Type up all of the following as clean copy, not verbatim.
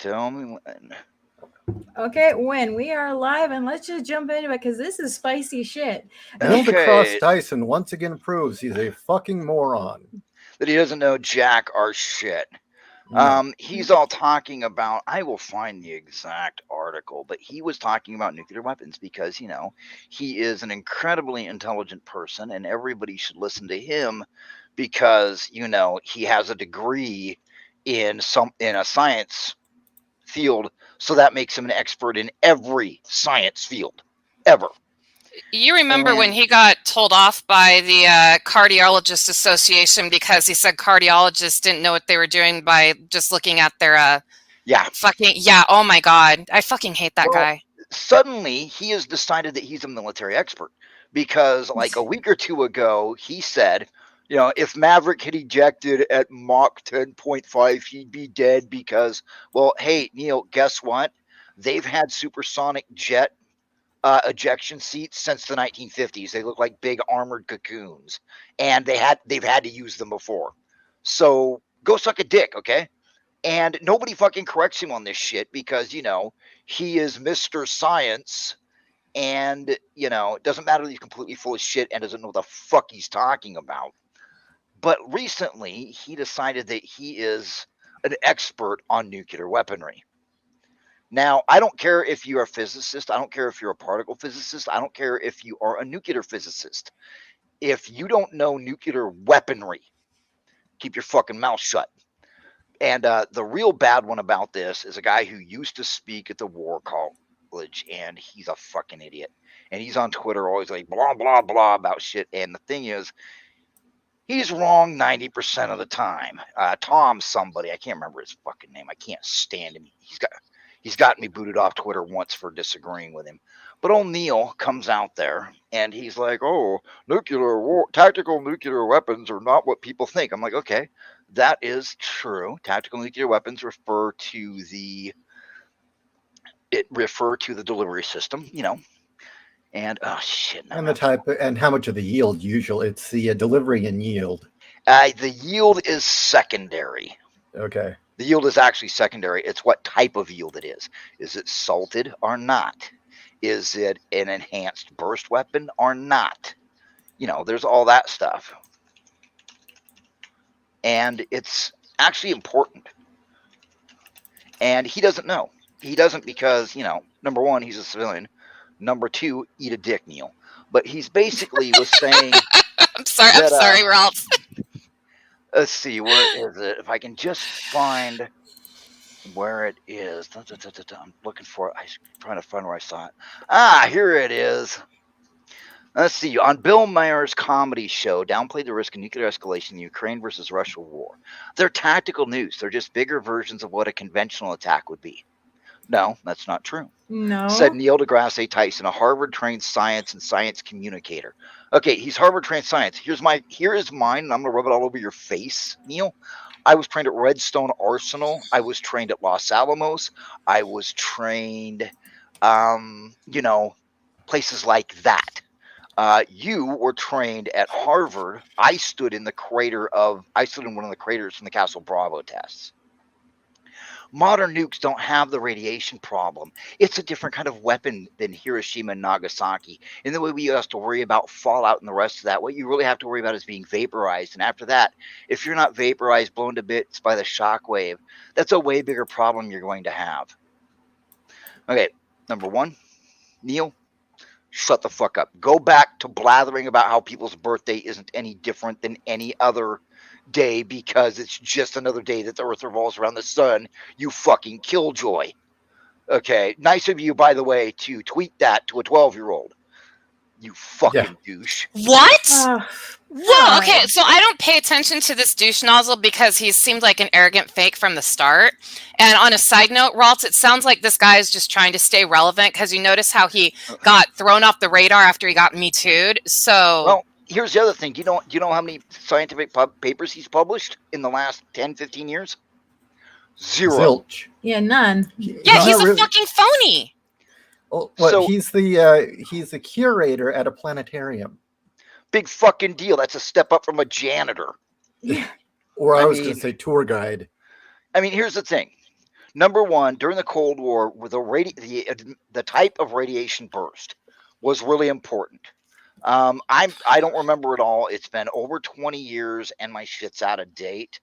Tell me when. Okay, when we are live, and let's just jump into it because this is spicy shit. Neil Okay. deGrasse Tyson once again proves he's a fucking moron. That he doesn't know jack or shit. No. He's all talking about, I will find the exact article, but he was talking about nuclear weapons because, he is an incredibly intelligent person and everybody should listen to him because, he has a degree in a science field. So that makes him an expert in every science field ever. You remember when he got told off by the Cardiologist Association because he said cardiologists didn't know what they were doing by just looking at their oh my god, I fucking hate that guy. Suddenly he has decided that he's a military expert because like a week or two ago he said, if Maverick had ejected at Mach 10.5 he'd be dead because, well, hey Neil, guess what, they've had supersonic jet ejection seats since the 1950s. They look like big armored cocoons, and they've had to use them before. So go suck a dick, okay? And nobody fucking corrects him on this shit because he is Mr. Science, and it doesn't matter that he's completely full of shit and doesn't know what the fuck he's talking about. But recently he decided that he is an expert on nuclear weaponry. Now, I don't care if you're a physicist. I don't care if you're a particle physicist. I don't care if you are a nuclear physicist. If you don't know nuclear weaponry, keep your fucking mouth shut. And the real bad one about this is a guy who used to speak at the War College, and he's a fucking idiot. And he's on Twitter always like blah, blah, blah about shit. And the thing is, he's wrong 90% of the time. Tom somebody, I can't remember his fucking name. I can't stand him. He's gotten me booted off Twitter once for disagreeing with him. But old Neil comes out there and he's like, oh, tactical nuclear weapons are not what people think. I'm like, okay, that is true. Tactical nuclear weapons refer to the delivery system, and oh shit. And the type and how much of the yield usually. It's the delivery and yield. The yield is secondary. Okay. The yield is actually secondary. It's what type of yield it is. Is it salted or not? Is it an enhanced burst weapon or not? There's all that stuff. And it's actually important. And he doesn't know. He doesn't because, number one, he's a civilian. Number two, eat a dick, Neil. But he's basically was saying... I'm sorry, Ralph. Let's see, where is it? If I can just find where it is. I'm looking for it. I'm trying to find where I saw it. Here it is. Let's see. On Bill Maher's comedy show, downplayed the risk of nuclear escalation in the Ukraine versus Russia war. They're tactical nukes. They're just bigger versions of what a conventional attack would be. No, that's not true. No. Said Neil deGrasse Tyson, a Harvard-trained science and science communicator. Okay, he's Harvard-trained science. Here is mine, and I'm going to rub it all over your face, Neil. I was trained at Redstone Arsenal. I was trained at Los Alamos. I was trained, places like that. You were trained at Harvard. I stood in one of the craters from the Castle Bravo tests. Modern nukes don't have the radiation problem. It's a different kind of weapon than Hiroshima and Nagasaki. In the way we have to worry about fallout and the rest of that, what you really have to worry about is being vaporized. And after that, if you're not vaporized, blown to bits by the shock wave, that's a way bigger problem you're going to have. Okay, number one, Neil, shut the fuck up. Go back to blathering about how people's birthday isn't any different than any other day because it's just another day that the earth revolves around the sun, you fucking killjoy. Okay, nice of you, by the way, to tweet that to a 12-year-old. You fucking douche. What? Whoa, okay, so I don't pay attention to this douche nozzle because he seemed like an arrogant fake from the start. And on a side note, Raltz, it sounds like this guy is just trying to stay relevant because you notice how he got thrown off the radar after he got Me Too'd. So... Well, here's the other thing. Do you know how many scientific papers he's published in the last 10, 15 years? Zero. Zilch. Yeah, none. Yeah, he's a fucking phony. Well, he's the curator at a planetarium. Big fucking deal. That's a step up from a janitor. Yeah. Or I was going to say tour guide. I mean, here's the thing. Number one, during the Cold War, with the type of radiation burst was really important. I don't remember it all. It's been over 20 years, and my shit's out of date.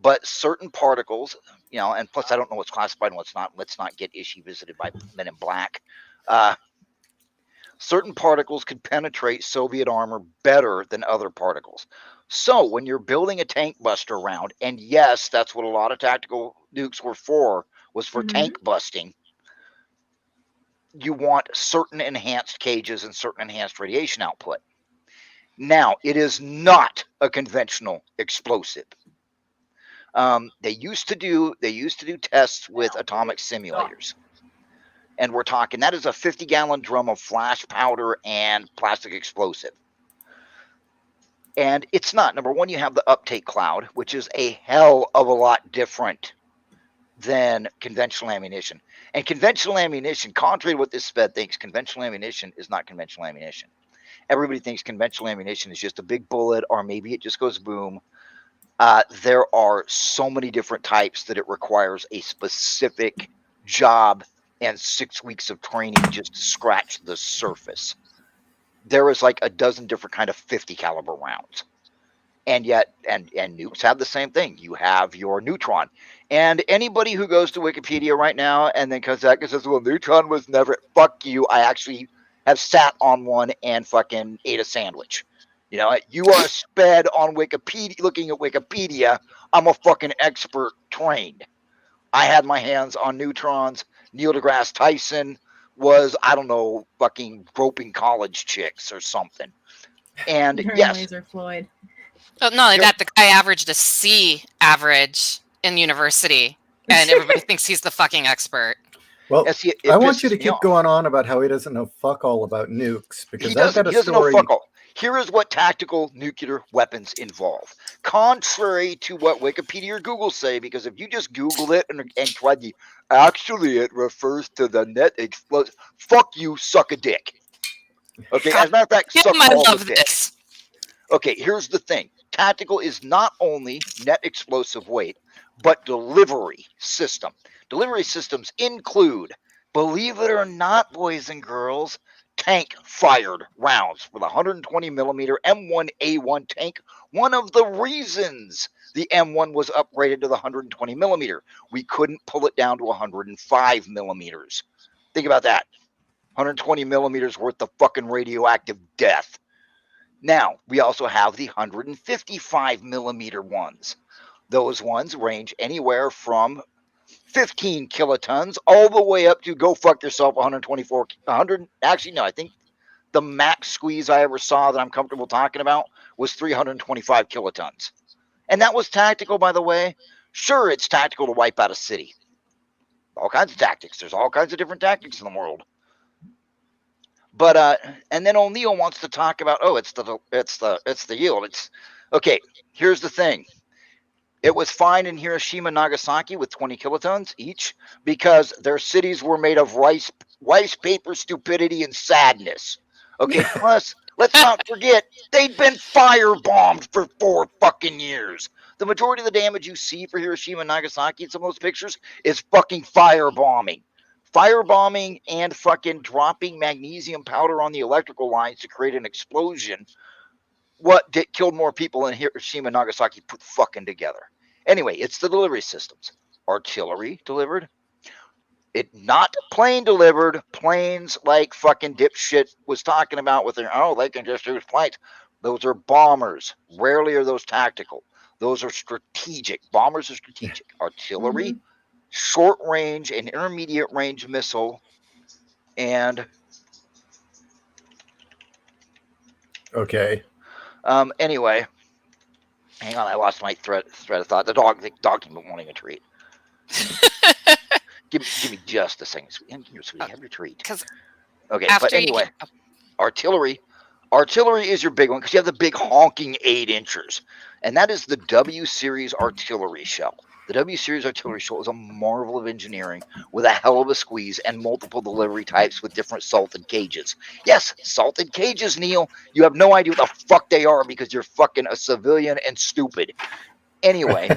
But certain particles, and plus I don't know what's classified and what's not. Let's not get issue visited by Men in Black. Certain particles could penetrate Soviet armor better than other particles. So when you're building a tank buster round, and yes, that's what a lot of tactical nukes were for, was for tank busting, you want certain enhanced cages and certain enhanced radiation output. Now, it is not a conventional explosive. They used to do tests with atomic simulators. And we're talking, that is a 50-gallon drum of flash powder and plastic explosive. And it's not. Number one, you have the uptake cloud, which is a hell of a lot different than conventional ammunition. And conventional ammunition, contrary to what this Sped thinks, conventional ammunition is not conventional ammunition. Everybody thinks conventional ammunition is just a big bullet, or maybe it just goes boom. There are so many different types that it requires a specific job and 6 weeks of training just to scratch the surface. There is like a dozen different kind of 50 caliber rounds. And yet, and nukes have the same thing. You have your neutron. And anybody who goes to Wikipedia right now and then comes back and says, well, neutron was never, fuck you. I actually have sat on one and fucking ate a sandwich. You are Sped on Wikipedia, looking at Wikipedia. I'm a fucking expert trained. I had my hands on neutrons. Neil deGrasse Tyson was, I don't know, fucking groping college chicks or something. And yes. Laser Floyd. Well, not only that, the guy averaged a C average in university, and everybody thinks he's the fucking expert. Well, I want you to keep going on about how he doesn't know fuck all about nukes, because I've got a story. He doesn't know fuck all. Here is what tactical nuclear weapons involve. Contrary to what Wikipedia or Google say, because if you just Google it and try the, actually it refers to the net explosion. Fuck you, suck a dick. Okay, as a matter of fact, suck all the dicks. Okay, here's the thing. Tactical is not only net explosive weight, but delivery system. Delivery systems include, believe it or not, boys and girls, tank-fired rounds with a 120 millimeter M1A1 tank. One of the reasons the M1 was upgraded to the 120 millimeter, we couldn't pull it down to 105 millimeters. Think about that. 120 millimeters worth of fucking radioactive death. Now, we also have the 155 millimeter ones. Those ones range anywhere from 15 kilotons all the way up to go fuck yourself 100. Actually, no, I think the max squeeze I ever saw that I'm comfortable talking about was 325 kilotons. And that was tactical, by the way. Sure, it's tactical to wipe out a city. All kinds of tactics. There's all kinds of different tactics in the world. But and then O'Neill wants to talk about, it's the yield. It's okay. Here's the thing. It was fine in Hiroshima and Nagasaki with 20 kilotons each because their cities were made of rice paper stupidity and sadness. Okay, plus, let's not forget, they'd been firebombed for 4 fucking years. The majority of the damage you see for Hiroshima and Nagasaki in some of those pictures is fucking firebombing. Firebombing and fucking dropping magnesium powder on the electrical lines to create an explosion. What killed more people in Hiroshima and Nagasaki put fucking together. Anyway, it's the delivery systems. Artillery delivered. It not plane delivered. Planes like fucking dipshit was talking about with their, they can just use planes. Those are bombers. Rarely are those tactical. Those are strategic. Bombers are strategic. Artillery, short range and intermediate range missile, and okay. Anyway, hang on, I lost my thread of thought. The dog keeps wanting a treat. give me just a second, sweetie. Have your treat. Okay, but anyway, artillery is your big one because you have the big honking 8-inchers, and that is the W series artillery shell. The W series artillery shell is a marvel of engineering with a hell of a squeeze and multiple delivery types with different salted cages. Yes, salted cages, Neil. You have no idea what the fuck they are because you're fucking a civilian and stupid. Anyway,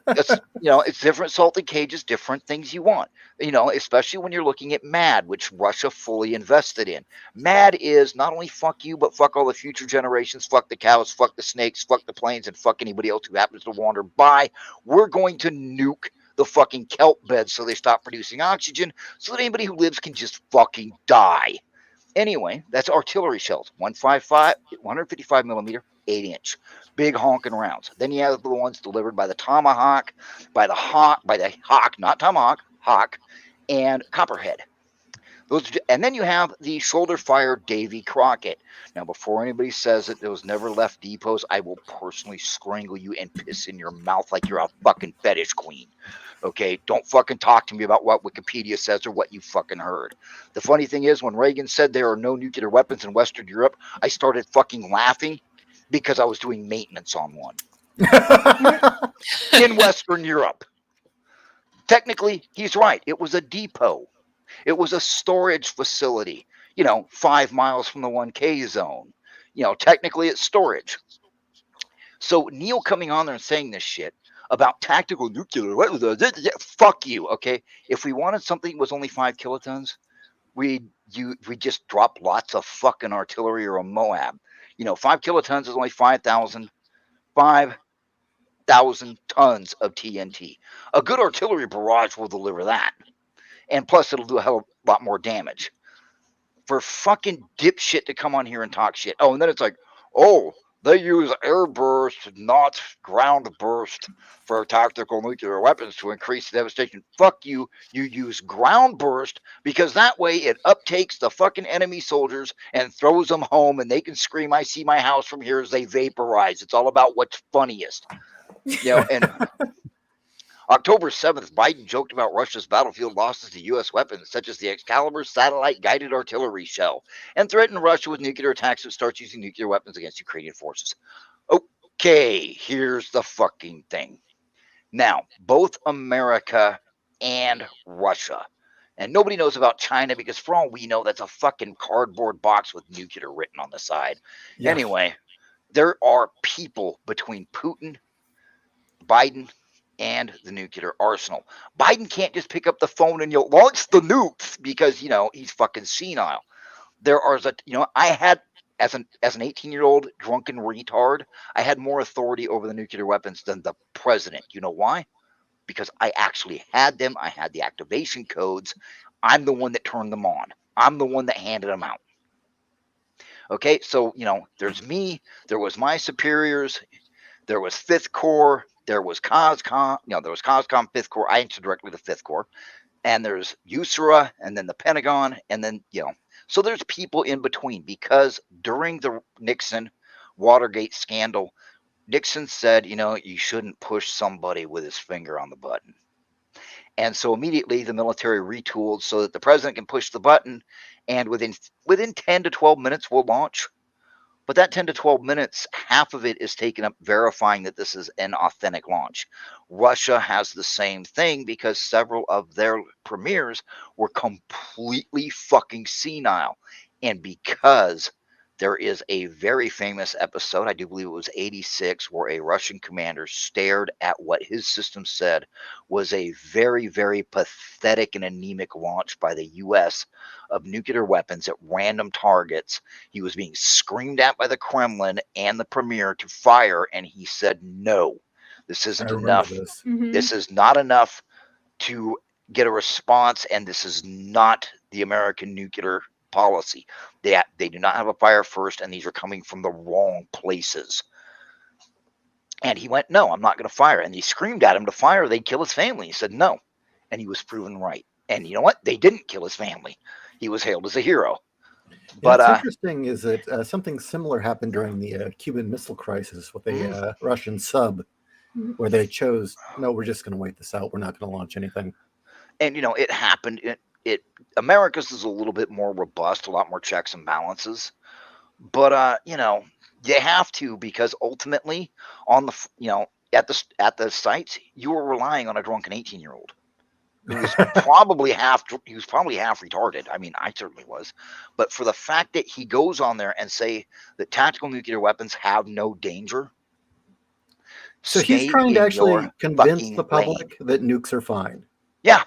it's it's different salted cages, different things you want. Especially when you're looking at MAD, which Russia fully invested in. MAD is not only fuck you, but fuck all the future generations, fuck the cows, fuck the snakes, fuck the planes, and fuck anybody else who happens to wander by. We're going to nuke the fucking kelp beds so they stop producing oxygen, so that anybody who lives can just fucking die. Anyway, that's artillery shells, 155 millimeter, 8-inch, big honking rounds. Then you have the ones delivered by the Tomahawk, by the Hawk, not Tomahawk, Hawk, and Copperhead. And then you have the shoulder-fire Davy Crockett. Now, before anybody says that those never left depots, I will personally strangle you and piss in your mouth like you're a fucking fetish queen. Okay, don't fucking talk to me about what Wikipedia says or what you fucking heard. The funny thing is, when Reagan said there are no nuclear weapons in Western Europe, I started fucking laughing because I was doing maintenance on one in Western Europe. Technically, he's right. It was a depot. It was a storage facility, 5 miles from the 1K zone. Technically it's storage. So Neil coming on there and saying this shit about tactical nuclear, fuck you, okay? If we wanted something that was only 5 kilotons, we just drop lots of fucking artillery or a Moab. 5 kilotons is only 5,000 tons of TNT. A good artillery barrage will deliver that. And plus, it'll do a hell of a lot more damage. For fucking dipshit to come on here and talk shit. Oh, and then it's like, oh, they use air burst, not ground burst for tactical nuclear weapons to increase the devastation. Fuck you. You use ground burst because that way it uptakes the fucking enemy soldiers and throws them home, and they can scream, I see my house from here, as they vaporize. It's all about what's funniest. And October 7th, Biden joked about Russia's battlefield losses to U.S. weapons, such as the Excalibur satellite-guided artillery shell, and threatened Russia with nuclear attacks if it starts using nuclear weapons against Ukrainian forces. Okay, here's the fucking thing. Now, both America and Russia, and nobody knows about China because for all we know, that's a fucking cardboard box with nuclear written on the side. Yeah. Anyway, there are people between Putin, Biden, and the nuclear arsenal. Biden can't just pick up the phone and launch the nukes because he's fucking senile. There are I had as an 18-year-old drunken retard, I had more authority over the nuclear weapons than the president. You know why? Because I actually had them. I had the activation codes. I'm the one that turned them on. I'm the one that handed them out. Okay, so there's me. There was my superiors. There was 5th Corps. There was COSCOM, there was COSCOM, 5th Corps. I answered directly to 5th Corps. And there's USARA, and then the Pentagon, and then, So there's people in between because during the Nixon Watergate scandal, Nixon said, you shouldn't push somebody with his finger on the button. And so immediately the military retooled so that the president can push the button, and within 10 to 12 minutes we'll launch. But that 10 to 12 minutes, half of it is taken up verifying that this is an authentic launch. Russia has the same thing because several of their premiers were completely fucking senile. And because there is a very famous episode, I do believe it was 86, where a Russian commander stared at what his system said was a very, very pathetic and anemic launch by the U.S. of nuclear weapons at random targets. He was being screamed at by the Kremlin and the premier to fire, and he said, no, this isn't enough. This. Mm-hmm. This is not enough to get a response, and this is not the American nuclear policy. They do not have a fire first, and these are coming from the wrong places. And he went, no, I'm not going to fire. And he screamed at him to fire. They'd kill his family. He said, no. And he was proven right. And you know what? They didn't kill his family. He was hailed as a hero. But what's interesting is that something similar happened during the Cuban Missile Crisis with a Russian sub, where they chose, no, we're just going to wait this out. We're not going to launch anything. And, it happened. America's is a little bit more robust, a lot more checks and balances. But, you have to, because ultimately on the, at the sites, you were relying on a drunken 18-year-old. He was probably half retarded. I mean, I certainly was. But for the fact that he goes on there and say that tactical nuclear weapons have no danger, So he's Stay trying to in actually your convince fucking the public that nukes are fine. Yeah,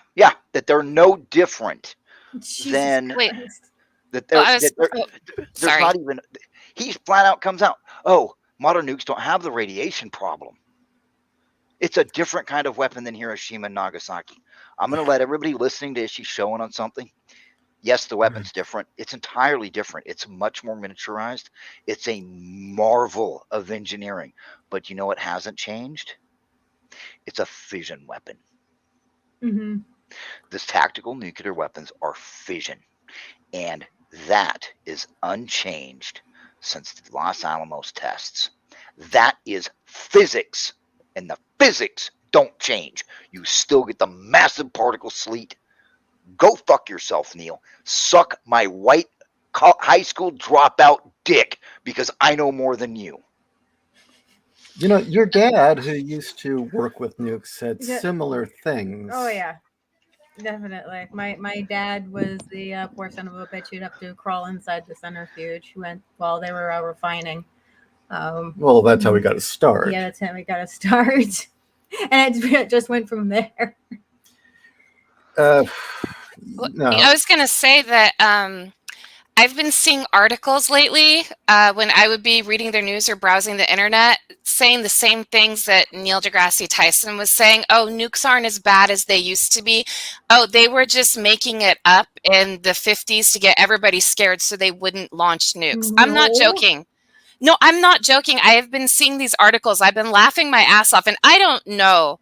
that they're no different Jesus than Wait. Christ. that. Oh, I was. There's Sorry. not even. He flat out comes out. Oh, modern nukes don't have the radiation problem. It's a different kind of weapon than Hiroshima and Nagasaki. I'm going to let everybody listening to Ishii showing on something. Yes, the weapon's different. It's entirely different. It's much more miniaturized. It's a marvel of engineering. But you know what hasn't changed? It's a fission weapon. Mm-hmm. These tactical nuclear weapons are fission. And that is unchanged since the Los Alamos tests. That is physics. And the physics don't change. You still get the massive particle sleet. Go fuck yourself, Neil. Suck my white high school dropout dick because I know more than you. You know, your dad, who used to work with nukes, said Yeah. similar things. Oh yeah, definitely. My dad was the poor son of a bitch who'd have to crawl inside the centrifuge while they were refining. Well, that's how we got to start. Yeah, that's how we got to start, and it just went from there. No. I was going to say that I've been seeing articles lately when I would be reading their news or browsing the internet saying the same things that Neil Degrasse Tyson was saying. Oh, nukes aren't as bad as they used to be. Oh, they were just making it up in the 50s to get everybody scared so they wouldn't launch nukes. I'm not No. joking. No, I'm not joking. I have been seeing these articles. I've been laughing my ass off, and I don't know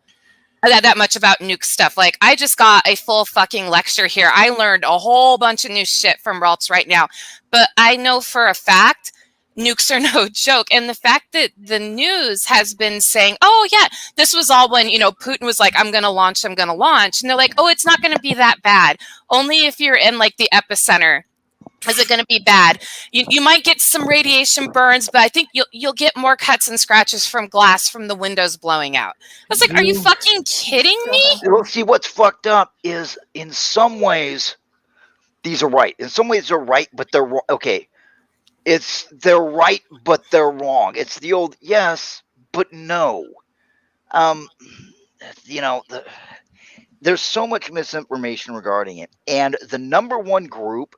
that much about nuke stuff. Like, I just got a full fucking lecture here. I learned a whole bunch of new shit from Ralts right now. But I know for a fact nukes are no joke. And the fact that the news has been saying, oh, yeah, this was all when, Putin was like, I'm going to launch. And they're like, oh, it's not going to be that bad. Only if you're in, like, the epicenter is it going to be bad. You might get some radiation burns, but I think you'll get more cuts and scratches from glass from the windows blowing out. I was like, are you fucking kidding me? Well, see, what's fucked up is in some ways these are right. In some ways they're right, but they're wrong. Okay. They're right, but they're wrong. It's the old yes, but no. There's so much misinformation regarding it. And the number one group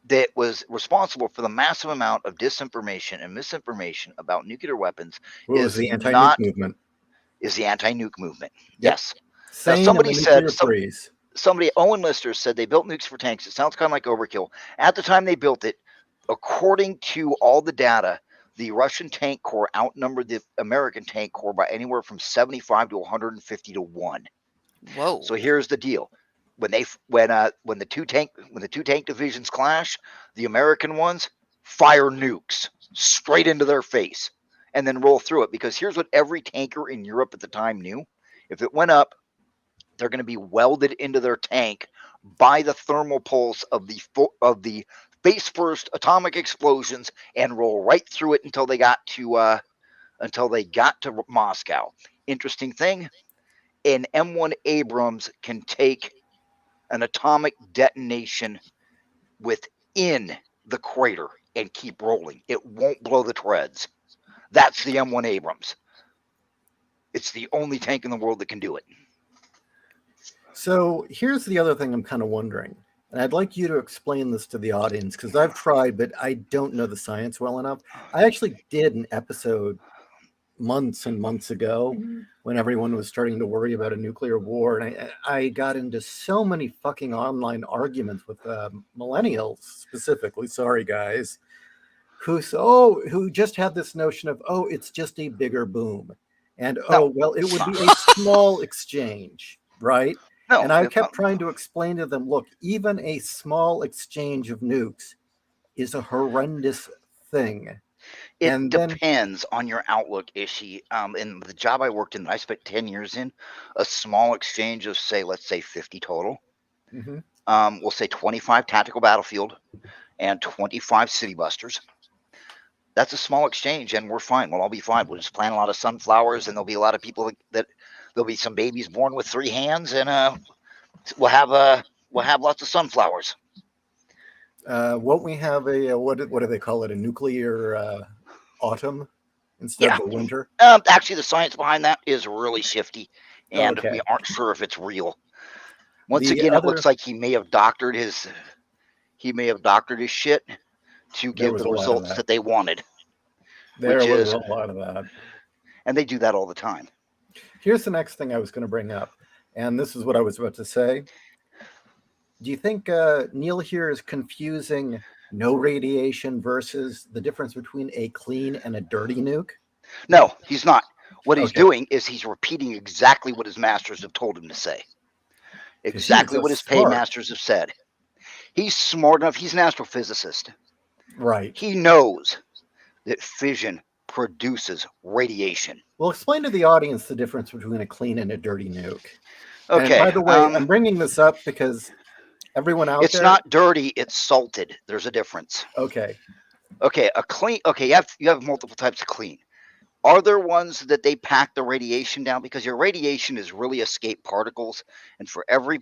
that was responsible for the massive amount of disinformation and misinformation about nuclear weapons is the anti-nuke movement. Is the anti-nuke movement. Yep. Yes. Now, somebody Owen Lister said they built nukes for tanks. It sounds kind of like overkill. At the time they built it, according to all the data, the Russian tank corps outnumbered the American tank corps by anywhere from 75 to 150 to 1. Whoa. So here's the deal. When the two tank divisions clash, the American ones fire nukes straight into their face and then roll through it, because here's what every tanker in Europe at the time knew. If it went up, they're going to be welded into their tank by the thermal pulse of the face first atomic explosions and roll right through it until they got to Moscow. Interesting thing, an M1 Abrams can take an atomic detonation within the crater and keep rolling. It won't blow the treads. That's the M1 Abrams. It's the only tank in the world that can do it. So here's the other thing I'm kind of wondering, and I'd like you to explain this to the audience, because I've tried, but I don't know the science well enough. I actually did an episode months and months ago when everyone was starting to worry about a nuclear war, and I got into so many fucking online arguments with millennials specifically, sorry guys, who just had this notion of, oh, it's just a bigger boom, and well, it would be a small exchange, right? No, and I kept trying to explain to them, look, even a small exchange of nukes is a horrendous thing. It depends on your outlook, Ishii. In the job I worked in, that I spent 10 years in, a small exchange of, let's say 50 total. Mm-hmm. We'll say 25 tactical battlefield and 25 city busters. That's a small exchange, and we're fine. We'll all be fine. We'll just plant a lot of sunflowers, and there'll be a lot of people that there'll be some babies born with 3 hands, and we'll have lots of sunflowers. Won't we have a what do they call it? A nuclear autumn? instead of the winter? Actually, the science behind that is really shifty, and Okay. we aren't sure if it's real. Once The again, it other- looks like he may have doctored his shit to There give was the a lot of results that they wanted. There which was is- a lot of that. And they do that all the time. Here's the next thing I was going to bring up, and this is what I was about to say. Do you think Neil here is confusing no radiation versus the difference between a clean and a dirty nuke? No, he's not. What he's Okay. doing is he's repeating exactly what his masters have told him to say. Exactly so what his smart. paymasters have said. He's smart enough. He's an astrophysicist. Right. He knows that fission produces radiation. Well, explain to the audience the difference between a clean and a dirty nuke. Okay. And by the way, I'm bringing this up because everyone out it's there... not dirty, it's salted. There's a difference. Okay. Okay, a clean. Okay, you have multiple types of clean. Are there ones that they pack the radiation down? Because your radiation is really escape particles, and for every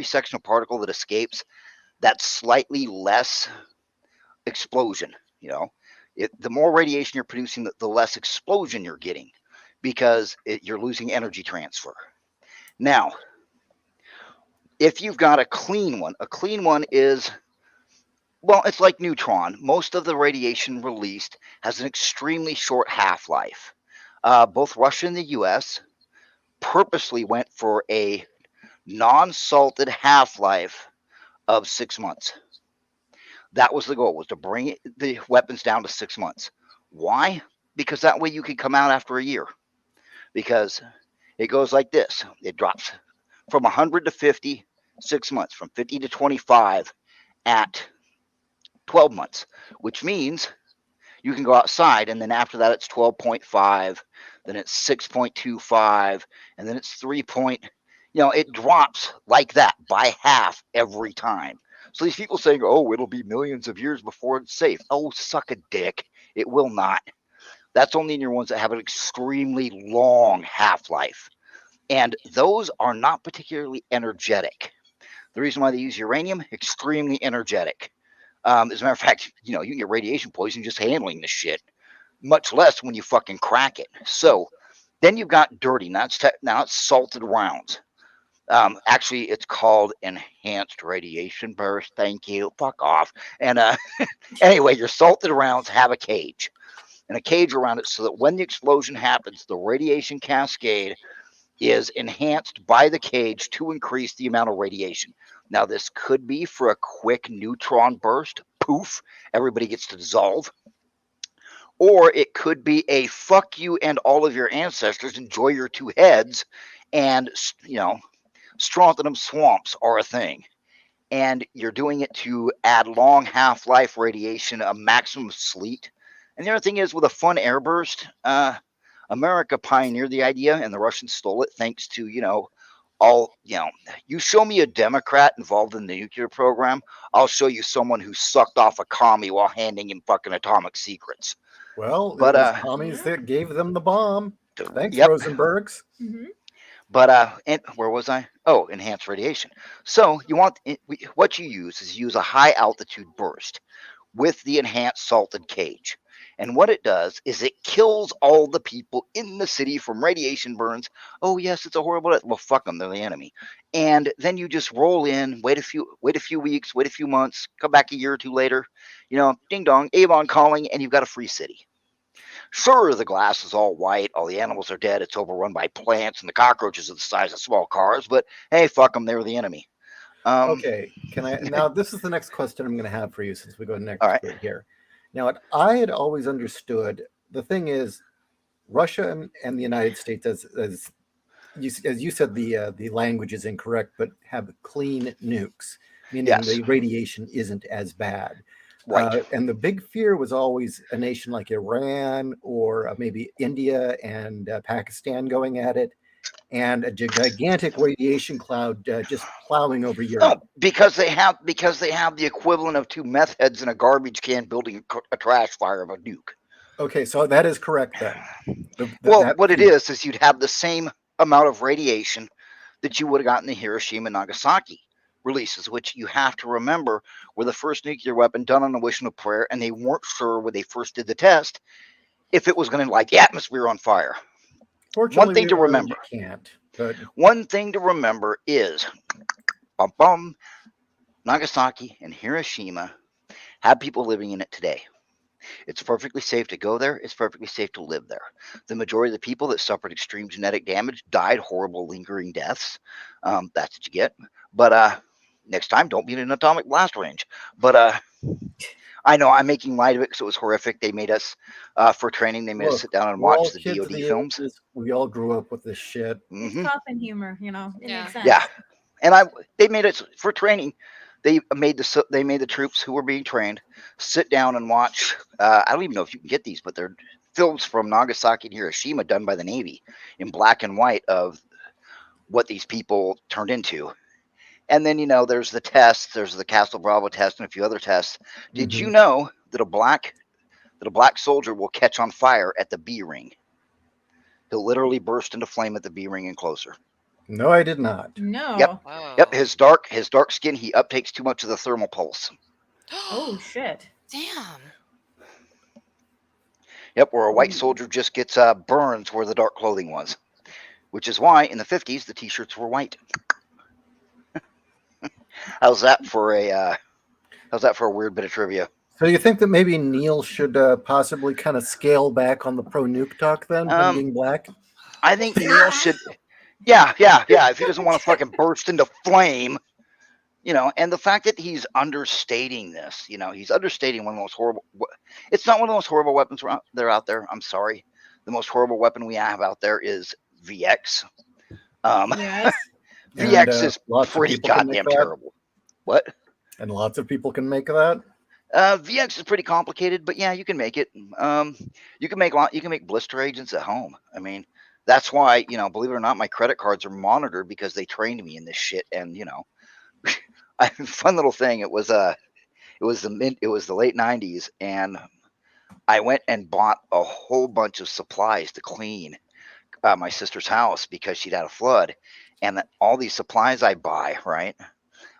section of particle that escapes, that's slightly less explosion. You know, the more radiation you're producing, the less explosion you're getting, because you're losing energy transfer. Now, if you've got a clean one is, well, it's like neutron. Most of the radiation released has an extremely short half-life. Both Russia and the U.S. purposely went for a non-salted half-life of 6 months. That was the goal, was to bring the weapons down to 6 months. Why? Because that way you can come out after a year. Because it goes like this. It drops from 100 to 50, 6 months. From 50 to 25 at 12 months, which means you can go outside, and then after that it's 12.5, then it's 6.25, and then it's 3. It drops like that by half every time. So these people saying, oh, it'll be millions of years before it's safe. Oh, suck a dick. It will not. That's only in your ones that have an extremely long half-life. And those are not particularly energetic. The reason why they use uranium, extremely energetic. As a matter of fact, you can get radiation poisoning just handling this shit, much less when you fucking crack it. So then you've got dirty. Now it's salted rounds. Actually, it's called enhanced radiation burst. Thank you. Fuck off. And anyway, your salted rounds have a cage. And a cage around it so that when the explosion happens, the radiation cascade is enhanced by the cage to increase the amount of radiation. Now, this could be for a quick neutron burst. Poof, everybody gets to dissolve. Or it could be a fuck you and all of your ancestors, enjoy your two heads, and, strontium swamps are a thing. And you're doing it to add long half-life radiation, a maximum sleet. And the other thing is, with a fun airburst, America pioneered the idea, and the Russians stole it thanks to, you show me a Democrat involved in the nuclear program, I'll show you someone who sucked off a commie while handing him fucking atomic secrets. Well, but it was commies that gave them the bomb. Thanks, Rosenbergs. Mm-hmm. But where was I? Oh, enhanced radiation. So what you use a high altitude burst with the enhanced salted cage. And what it does is it kills all the people in the city from radiation burns. Oh, yes, it's a horrible... Well, fuck them. They're the enemy. And then you just roll in, wait a few weeks, wait a few months, come back a year or two later, ding dong, Avon calling, and you've got a free city. Sure, the glass is all white, all the animals are dead, it's overrun by plants, and the cockroaches are the size of small cars, but hey, fuck them, they're the enemy. Okay, now this is the next question I'm going to have for you since we go next bit here. Now, what I had always understood, the thing is, Russia and the United States, as you said, the language is incorrect, but have clean nukes, meaning the radiation isn't as bad. Right. And the big fear was always a nation like Iran or maybe India and Pakistan going at it, and a gigantic radiation cloud just plowing over Europe. No, because they have the equivalent of two meth heads in a garbage can building a trash fire of a nuke. Okay, so that is correct then. What it is you'd have the same amount of radiation that you would have gotten the Hiroshima and Nagasaki releases, which you have to remember were the first nuclear weapon done on a wish and a prayer, and they weren't sure when they first did the test if it was going to light the atmosphere on fire. Fortunately, thing we to learned remember. you can't. But One thing to remember is, Nagasaki and Hiroshima have people living in it today. It's perfectly safe to go there. It's perfectly safe to live there. The majority of the people that suffered extreme genetic damage died horrible, lingering deaths. That's what you get. But next time, don't be in an atomic blast range. But I know I'm making light of it because it was horrific. They made us, for training, they made us look, sit down and we're all watch the kids of DoD the films. 80s. We all grew up with this shit. It's Mhm. coffin humor, you know. It Yeah. makes sense. Yeah, and they made it for training. They made the troops who were being trained sit down and watch. I don't even know if you can get these, but they're films from Nagasaki and Hiroshima done by the Navy in black and white of what these people turned into. And then there's the tests. There's the Castle Bravo test and a few other tests. Did Mhm. you know that a black soldier will catch on fire at the B ring? He'll literally burst into flame at the B ring and closer. No, I did not. No. Yep. Whoa. Yep, his dark skin, he uptakes too much of the thermal pulse. Oh shit. Damn. Yep, where a white soldier just gets burns where the dark clothing was, which is why in the 50s the t-shirts were white. How's that for a weird bit of trivia? So you think that maybe Neil should possibly kind of scale back on the pro nuke talk then, him being black? I think Neil should. Yeah. If he doesn't want to fucking burst into flame, and the fact that he's understating this, he's understating one of the most horrible. It's not one of the most horrible weapons that are out there. I'm sorry. The most horrible weapon we have out there is VX. Yes. VX And, is lots of pretty people can make goddamn that. terrible. What? And lots of people can make that. VX is pretty complicated, but yeah, you can make it. You can make blister agents at home. I mean, that's why, believe it or not, my credit cards are monitored because they trained me in this shit. And fun little thing. It was the late '90s, and I went and bought a whole bunch of supplies to clean my sister's house because she'd had a flood, and all these supplies I buy, right?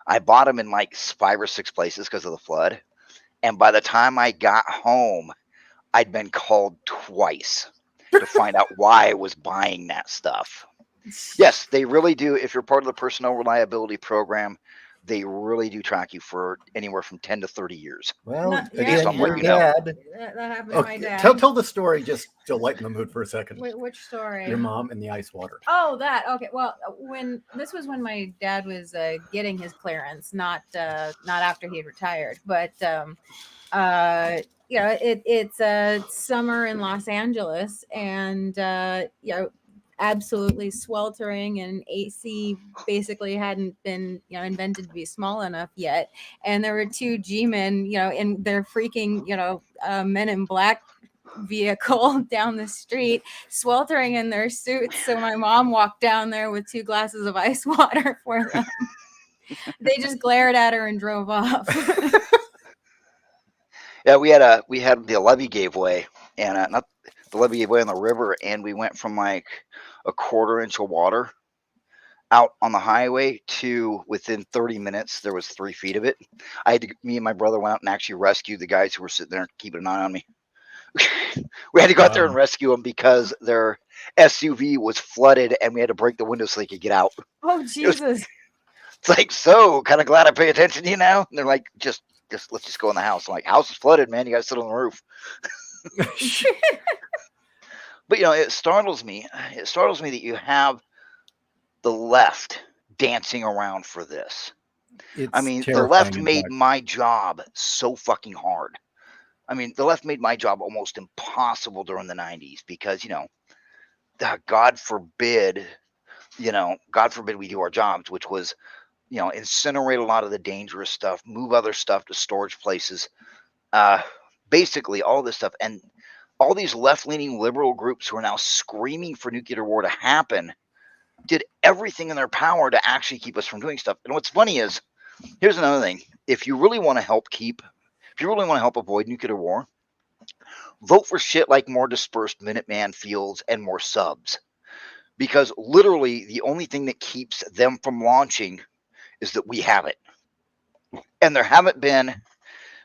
I bought them in like 5 or 6 places because of the flood. And by the time I got home, I'd been called twice to find out why I was buying that stuff. Yes, they really do. If you're part of the personnel reliability program, they really do track you for anywhere from 10 to 30 years. Well, Not- again, Based on what your you know. dad. That happened to my Okay, dad. tell the story just to lighten the mood for a second. Wait, which story? Your mom and the ice water. Oh, that. Okay. Well, when my dad was getting his clearance, not after he had retired, but it's summer in Los Angeles, and absolutely sweltering, and AC basically hadn't been invented to be small enough yet, and there were 2 G-men in their freaking Men in Black vehicle down the street, sweltering in their suits. So my mom walked down there with 2 glasses of ice water for them. They just glared at her and drove off. Yeah, we had the levee gave way, and not the levee gave way on the river, and we went from like a 1/4 inch of water out on the highway to within 30 minutes there was 3 feet of it. Me and my brother went out and actually rescued the guys who were sitting there keeping an eye on me. We had to go out there and rescue them because their SUV was flooded, and we had to break the window so they could get out. Oh Jesus! It's like, so kind of glad I pay attention to you now. And they're like, just let's just go in the house. I'm like, house is flooded, man. You got to sit on the roof. But it startles me. It startles me that you have the left dancing around for this. I mean, the left made my job so fucking hard. I mean, the left made my job almost impossible during the 90s because, God forbid we do our jobs, which was, incinerate a lot of the dangerous stuff, move other stuff to storage places, basically all this stuff. And all these left-leaning liberal groups who are now screaming for nuclear war to happen did everything in their power to actually keep us from doing stuff. And what's funny is, here's another thing. If you really want to help avoid nuclear war, vote for shit like more dispersed Minuteman fields and more subs. Because literally the only thing that keeps them from launching is that we have it. And there haven't been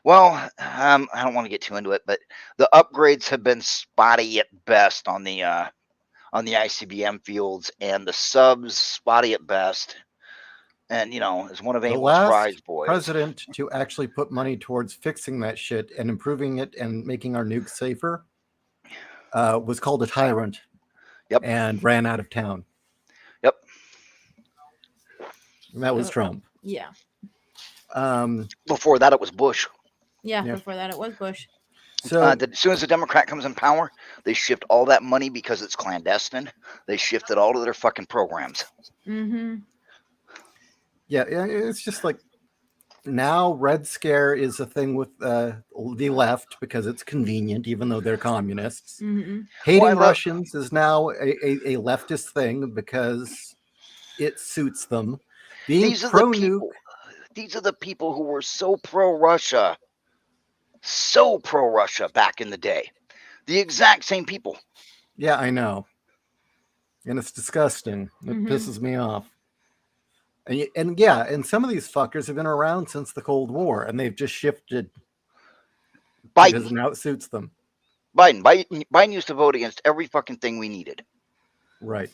Well, I don't want to get too into it, but the upgrades have been spotty at best on the ICBM fields, and the subs spotty at best. And as one of The Abel's prize last boys, president to actually put money towards fixing that shit and improving it and making our nukes safer was called a tyrant. Yep. And ran out of town. Yep. And that was Trump. Yeah. Before that, it was Bush. Yeah. Yeah. Before that, it was Bush. So As soon as the Democrat comes in power, they shift all that money because it's clandestine. They shift it all to their fucking programs. Mm-hmm. yeah, it's just like now Red Scare is a thing with the left because it's convenient, even though they're communists. Mm-hmm. Hating Russians is now a leftist thing because it suits them. Being These are the people. These are the people who were so pro-Russia back in the day. The exact same people. Yeah, I know. And it's disgusting. It Mhm. pisses me off. And some of these fuckers have been around since the Cold War, and they've just shifted because Biden. now it suits them. Biden used to vote against every fucking thing we needed. Right.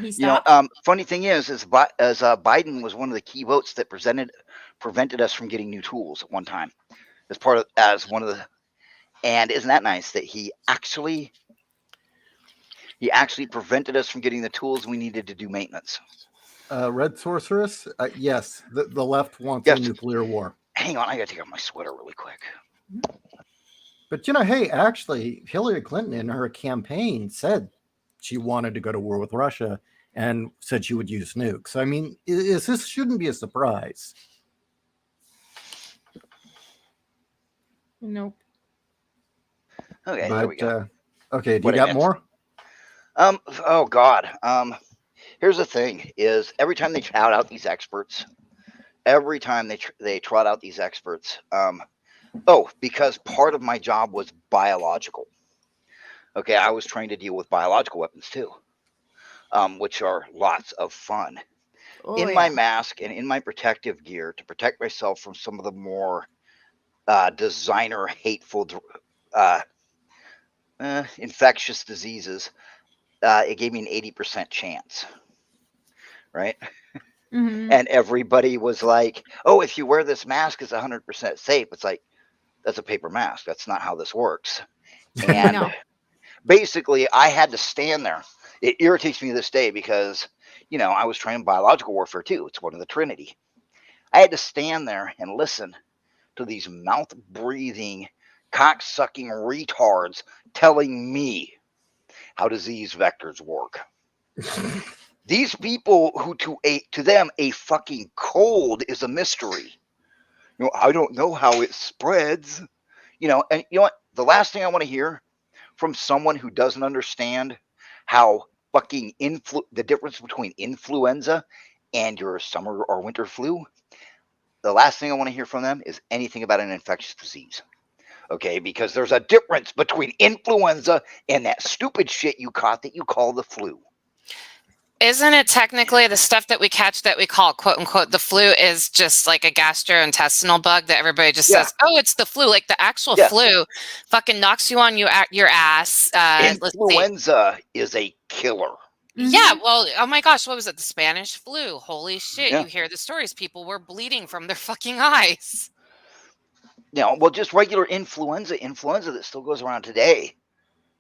He stopped. Funny thing is Biden was one of the key votes that prevented us from getting new tools at one time, and isn't that nice that he actually prevented us from getting the tools we needed to do maintenance. Red Sorceress? Yes, the left wants Yes. a nuclear war. Hang on, I gotta take off my sweater really quick. But hey, actually, Hillary Clinton in her campaign said she wanted to go to war with Russia and said she would use nukes. I mean, this shouldn't be a surprise. Nope. Okay, But there we go. okay, do What you I got meant. more? Oh God. Here's the thing: is every time they trot out these experts, because part of my job was biological. Okay, I was trained to deal with biological weapons too, which are lots of fun. Oh, In my mask and in my protective gear to protect myself from some of the more designer hateful infectious diseases, it gave me an 80% chance. Right? Mm-hmm. And everybody was like, oh, if you wear this mask, it's 100% safe. It's like, that's a paper mask. That's not how this works. And No. basically, I had to stand there. It irritates me to this day because, I was trained in biological warfare too. It's one of the Trinity. I had to stand there and listen to these mouth-breathing, cock-sucking retards telling me how disease vectors work. These people who to them a fucking cold is a mystery. I don't know how it spreads. And you know what? The last thing I want to hear from someone who doesn't understand how fucking the difference between influenza and your summer or winter flu, the last thing I want to hear from them is anything about an infectious disease. Okay, because there's a difference between influenza and that stupid shit you caught that you call the flu. Isn't it technically the stuff that we catch that we call quote unquote the flu is just like a gastrointestinal bug that everybody just says, oh, it's the flu. Like the actual flu fucking knocks you on your ass. Influenza is a killer. Yeah, well, oh my gosh, what was it? The Spanish flu. Holy shit. Yeah. You hear the stories. People were bleeding from their fucking eyes. Just regular influenza that still goes around today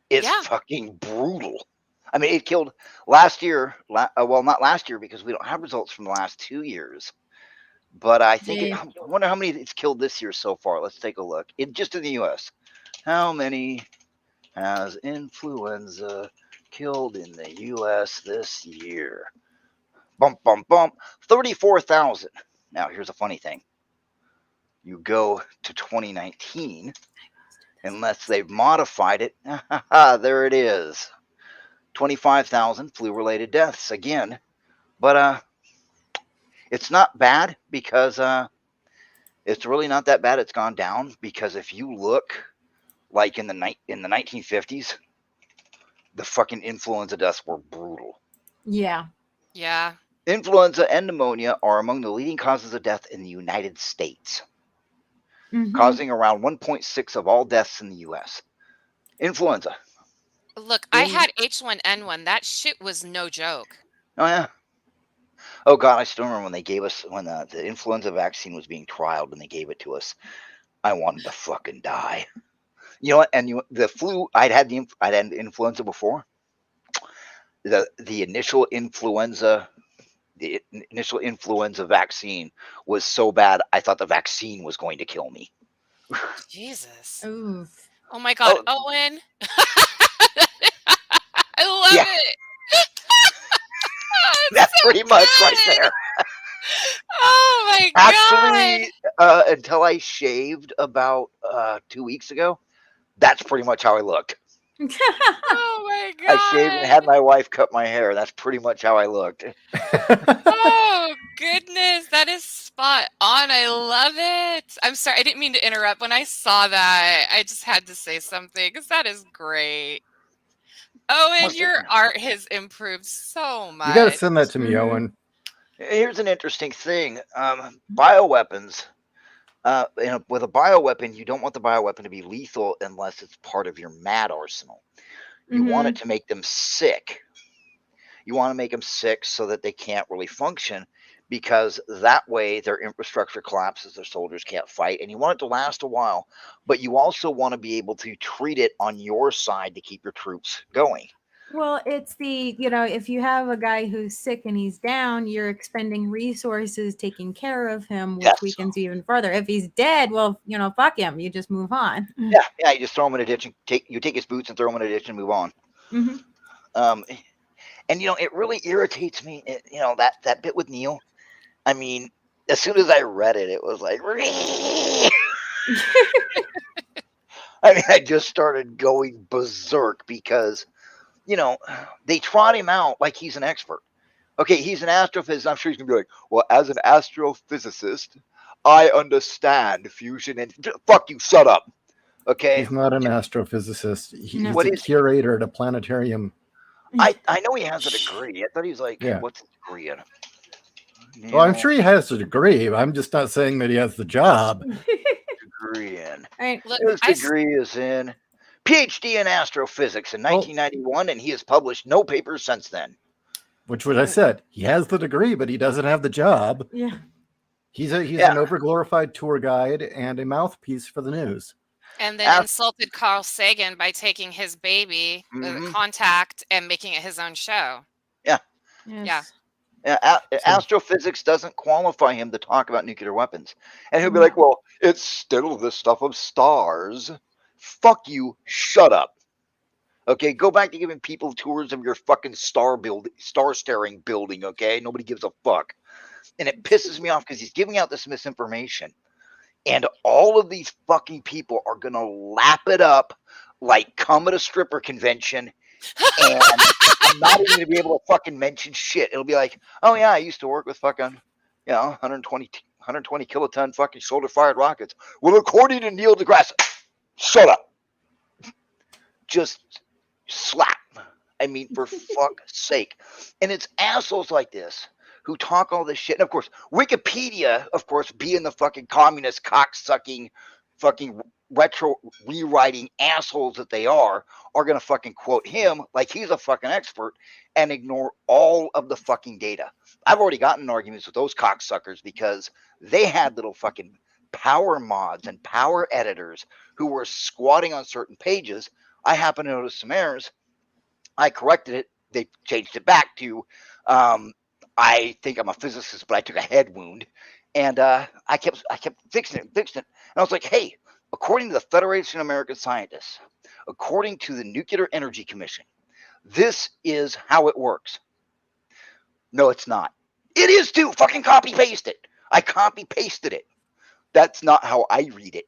is fucking brutal. I mean, it killed last year. Well, not last year because we don't have results from the last 2 years. But I think I wonder how many it's killed this year so far. Let's take a look. Just in the U.S., how many has influenza killed in the U.S. this year? Bump, bump, bump. 34,000. Now, here's a funny thing. You go to 2019, unless they've modified it. There it is. 25,000 flu-related deaths again, but it's not bad because it's really not that bad. It's gone down because if you look, like in the 1950s, the fucking influenza deaths were brutal. Yeah. Yeah. Influenza and pneumonia are among the leading causes of death in the United States. Mhm. causing around 1.6 of all deaths in the U.S. Influenza. Look, I had H1N1. That shit was no joke. Oh yeah. Oh god, I still remember when they gave us when the influenza vaccine was being trialed and they gave it to us. I wanted to fucking die. You know what? And the flu. I'd had influenza before. The initial influenza. The initial influenza vaccine was so bad, I thought the vaccine was going to kill me. Jesus. Ooh. Oh my God, Oh, Owen. I love Yeah. it. That's so pretty much right good. there. Oh my Actually, until I shaved about 2 weeks ago, that's pretty much how I looked. God. Oh my I shaved and had God. my wife cut my hair. That's pretty much how I looked. Oh goodness, that is spot on. I love it. I'm sorry, I didn't mean to interrupt. When I saw that, I just had to say something because that is great. Owen, Well, your art has improved so much. You got to send that to me, Mhm. Owen. here's an interesting thing. Bioweapons. With a bioweapon, you don't want the bioweapon to be lethal unless it's part of your mad arsenal. You want it to make them sick. You want to make them sick so that they can't really function, because that way their infrastructure collapses, their soldiers can't fight, and you want it to last a while. But you also want to be able to treat it on your side to keep your troops going. Well, it's if you have a guy who's sick and he's down, you're expending resources taking care of him, which Yes. weakens you even further. If he's dead, well, fuck him. You just move on. Yeah. You just throw him in a ditch and take his boots and throw him in a ditch and move on. Mm-hmm. And it really irritates me. That bit with Neil. I mean, as soon as I read it, it was like, I mean, I just started going berserk because, they trot him out like he's an expert. Okay, he's an astrophysicist. I'm sure he's going to be like, well, as an astrophysicist, I understand fusion and fuck you, shut up. Okay. He's not an astrophysicist. He's No. What a is he? curator at a planetarium. I know he has a degree. I thought he was like, Yeah. what's his degree in? Well, I'm sure he has a degree. I'm just not saying that he has the job. Degree in. Right. Look, His degree is in PhD in astrophysics in 1991, and he has published no papers since then. Which what I said. He has the degree, but he doesn't have the job. Yeah. He's an overglorified tour guide and a mouthpiece for the news. And then insulted Carl Sagan by taking his baby, Contact, and making it his own show. Yeah. Yes. Astrophysics doesn't qualify him to talk about nuclear weapons. And he'll be like, well, it's still the stuff of stars. Fuck you. Shut up. Okay, go back to giving people tours of your fucking star-staring building, okay? Nobody gives a fuck. And it pisses me off because he's giving out this misinformation. And all of these fucking people are going to lap it up like come at a stripper convention. And I'm not even going to be able to fucking mention shit. It'll be like, oh yeah, I used to work with fucking, 120 kiloton fucking shoulder-fired rockets. Well, according to Neil deGrasse, shut up. Just slap. I mean, for fuck's sake. And it's assholes like this who talk all this shit. And of course, Wikipedia, of course, being the fucking communist cocksucking fucking retro rewriting assholes that they are going to fucking quote him like he's a fucking expert and ignore all of the fucking data. I've already gotten arguments with those cocksuckers because they had little fucking power mods and power editors who were squatting on certain pages. I happen to notice some errors. I corrected it. They changed it back to, I think I'm a physicist, but I took a head wound. And I kept fixing it. And I was like, hey, according to the Federation of American Scientists, according to the Nuclear Energy Commission, this is how it works. No, it's not. It is too. Fucking copy paste it. I copy pasted it. That's not how I read it.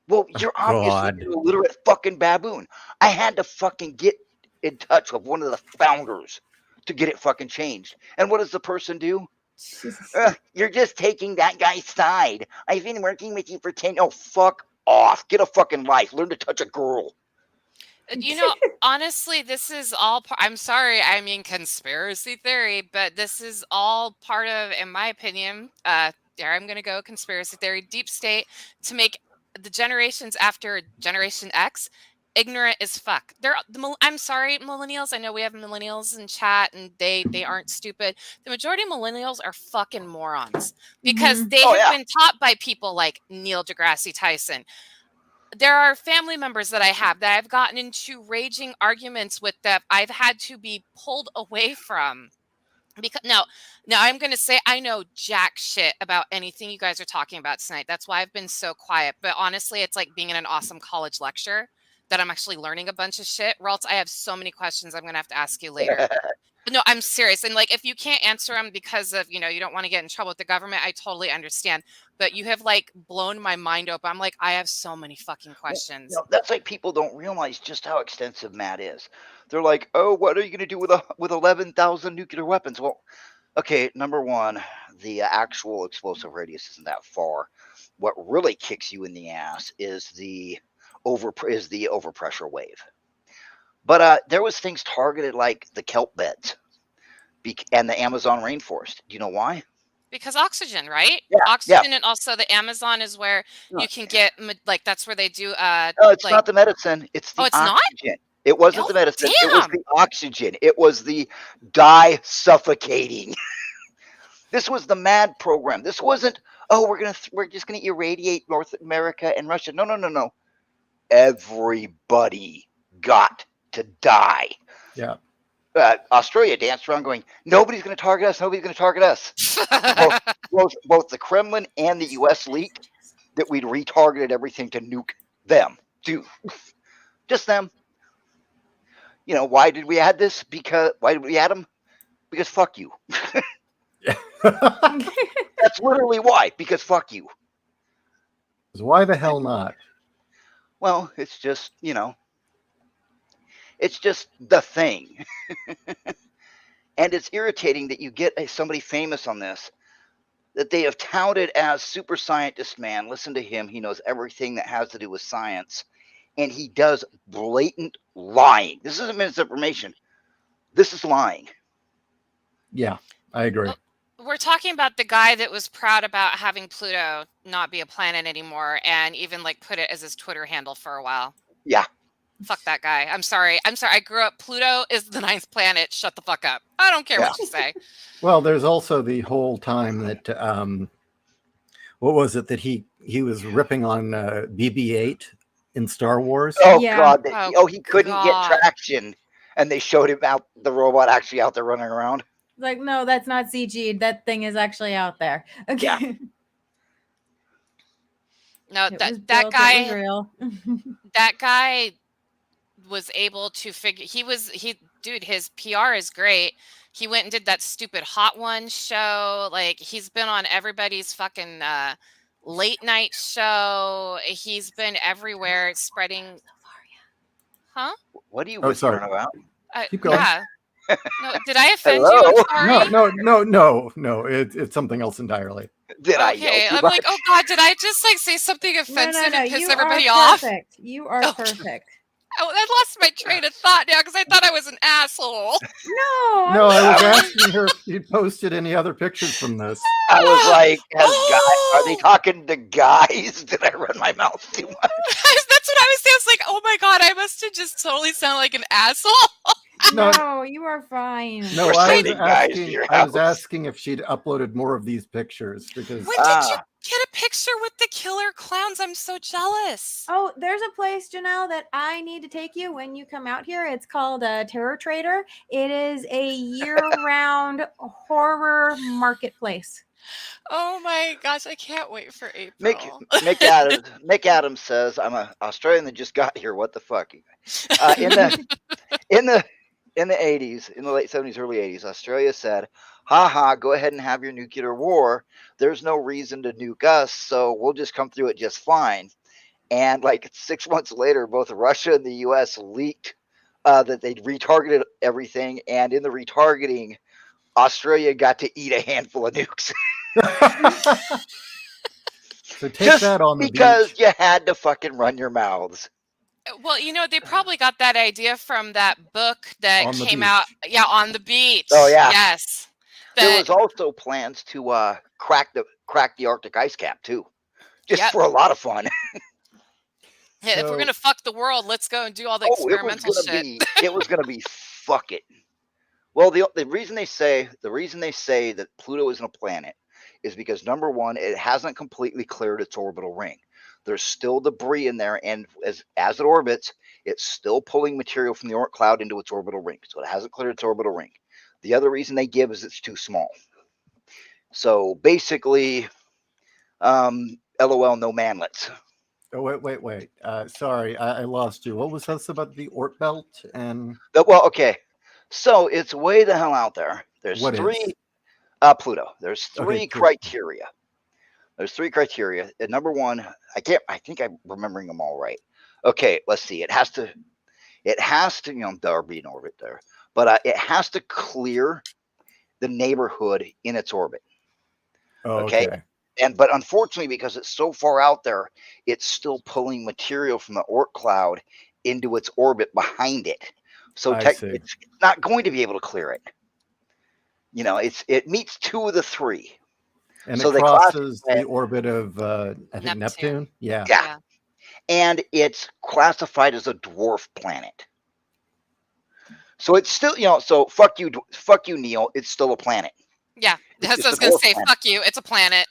Well, you're obviously an illiterate fucking baboon. I had to fucking get in touch with one of the founders to get it fucking changed. And what does the person do? You're just taking that guy's side. I've been working with you for 10. Oh, fuck off. Get a fucking life. Learn to touch a girl. Honestly, this is all I'm sorry, I mean conspiracy theory, but this is all part of, in my opinion, there I'm going to go conspiracy theory, deep state, to make the generations after Generation X, ignorant as fuck. I'm sorry, millennials. I know we have millennials in chat, and they aren't stupid. The majority of millennials are fucking morons because they have been taught by people like Neil deGrasse Tyson. There are family members that I have that I've gotten into raging arguments with that I've had to be pulled away from. Because now I'm going to say I know jack shit about anything you guys are talking about tonight. That's why I've been so quiet. But honestly, it's like being in an awesome college lecture that I'm actually learning a bunch of shit. Ralt, I have so many questions I'm going to have to ask you later. But no, I'm serious. And like, if you can't answer them because of, you don't want to get in trouble with the government, I totally understand. But you have like blown my mind open. I'm like, I have so many fucking questions. That's like people don't realize just how extensive Matt is. They're like, oh, what are you going to do with 11,000 nuclear weapons? Well, okay, number one, the actual explosive radius isn't that far. What really kicks you in the ass is the overpressure wave. But there was things targeted like the kelp beds and the Amazon rainforest. Do you know why? Because oxygen, right? Yeah, oxygen, and also the Amazon is where you can get, like, that's where they do. No, it's not the medicine. It's the oxygen. Not? It wasn't the medicine. Damn. It was the oxygen. It was the die suffocating. This was the MAD program. This wasn't, oh, we're just gonna irradiate North America and Russia. No. Everybody got to die. Yeah. Australia danced around going, nobody's going to target us. Nobody's going to target us. both the Kremlin and the U.S. leaked that we'd retargeted everything to nuke them too. Just them. Why did we add this? Why did we add them? Because fuck you. That's literally why. Because fuck you. Why the hell not? Well, it's just, it's just the thing. And it's irritating that you get somebody famous on this, that they have touted as super scientist man. Listen to him. He knows everything that has to do with science. And he does blatant lying. This isn't misinformation. This is lying. Yeah, I agree. We're talking about the guy that was proud about having Pluto not be a planet anymore and even like put it as his Twitter handle for a while. Yeah. Fuck that guy. I'm sorry. I grew up. Pluto is the 9th planet. Shut the fuck up. I don't care what you say. Well, there's also the whole time that, what was it that he was ripping on BB-8 in Star Wars? Oh, Yeah. God. He couldn't get traction. And they showed him the robot actually out there running around. Like, no, that's not CG. That thing is actually out there. Okay. Yeah. No, It was that built, guy. it was real. That guy was able to figure. Dude, his PR is great. He went and did that stupid Hot One show. Like, he's been on everybody's fucking late night show. He's been everywhere spreading. Huh? What are you whispering about? Keep going. Yeah. No, did I offend you? I'm sorry. No. It's something else entirely. Did I? Okay, I'm like, oh God, did I just like say something offensive and piss You everybody are off? perfect. You are perfect. I lost my train of thought now because I thought I was an asshole. No, I was asking her if you'd posted any other pictures from this. I was like, are they talking to guys? Did I run my mouth too much? That's what I was saying. I was like, oh my God, I must have just totally sound like an asshole. No, you are fine. No, I was asking if she'd uploaded more of these pictures because. When did you get a picture with the killer clowns? I'm so jealous. Oh, there's a place, Janelle, that I need to take you when you come out here. It's called Terror Trader. It is a year-round horror marketplace. Oh my gosh, I can't wait for April. Mick Adams says, I'm an Australian that just got here. What the fuck? In the 80s, in the late 70s, early 80s, Australia said, haha, go ahead and have your nuclear war. There's no reason to nuke us, so we'll just come through it just fine. And like 6 months later, both Russia and the U.S. leaked that they'd retargeted everything. And in the retargeting, Australia got to eat a handful of nukes. So take that on the because beach. you had to fucking run your mouths. Well, they probably got that idea from that book that On the came beach. out. Yeah, on the beach. Oh, yeah. Yes. There was also plans to crack the Arctic ice cap too, just for a lot of fun. Yeah, if we're So- gonna fuck the world, let's go and do all the Oh, experimental shit. it was gonna be fuck it. Well, the reason they say that Pluto isn't a planet is because number one, it hasn't completely cleared its orbital ring. There's still debris in there, and as it orbits, it's still pulling material from the Oort cloud into its orbital ring. So it hasn't cleared its orbital ring. The other reason they give is it's too small. So basically, LOL, no manlets. Oh, wait. Sorry, I lost you. What was this about the Oort belt and Well, okay. So it's way the hell out there. There's what three. is? Pluto. There's Okay, three Pluto. criteria. There's three criteria. And number one, I think I'm remembering them all right. Okay, let's see. It has to, there be an orbit there, but it has to clear the neighborhood in its orbit. Oh, Okay. okay. But unfortunately, because it's so far out there, it's still pulling material from the Oort cloud into its orbit behind it. So I see. it's not going to be able to clear it. It meets two of the three. And So it they crosses classify the it- orbit of I think Neptune. Yeah. Yeah. And it's classified as a dwarf planet. So it's still, so fuck you, Neil. It's still a planet. Yeah. It's That's what I was just a gonna dwarf say. planet. Fuck you. It's a planet.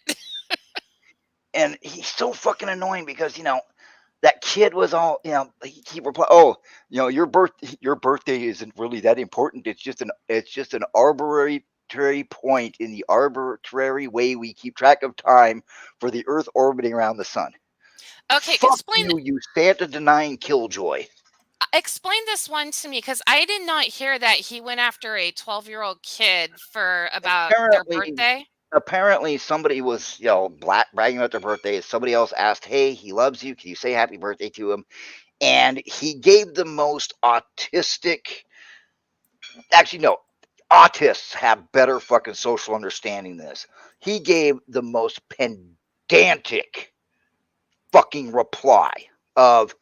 And he's so fucking annoying because that kid was all he replied, "Oh, your birthday isn't really that important. It's just an arbitrary point in the arbitrary way we keep track of time for the Earth orbiting around the sun." Okay, Fuck you Santa denying killjoy. explain this one to me, because I did not hear that he went after a 12-year-old kid for about their birthday. Apparently somebody was bragging about their birthday. Somebody else asked, "Hey, he loves you, can you say happy birthday to him?" And he gave the most autistic, actually no, autists have better fucking social understanding than this. He gave the most pedantic fucking reply of,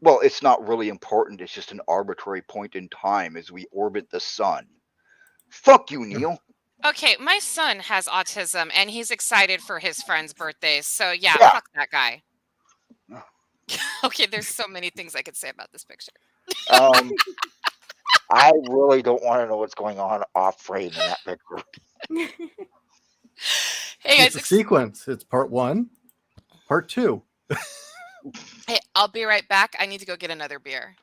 "Well, it's not really important, it's just an arbitrary point in time as we orbit the sun." Fuck you, Neil. Okay, my son has autism and he's excited for his friends' birthdays. So yeah, Yeah. fuck that guy. Okay, there's so many things I could say about this picture. I really don't want to know what's going on off frame in that picture. Hey guys, It's a sequence. It's part 1, part 2. hey, I'll be right back. I need to go get another beer.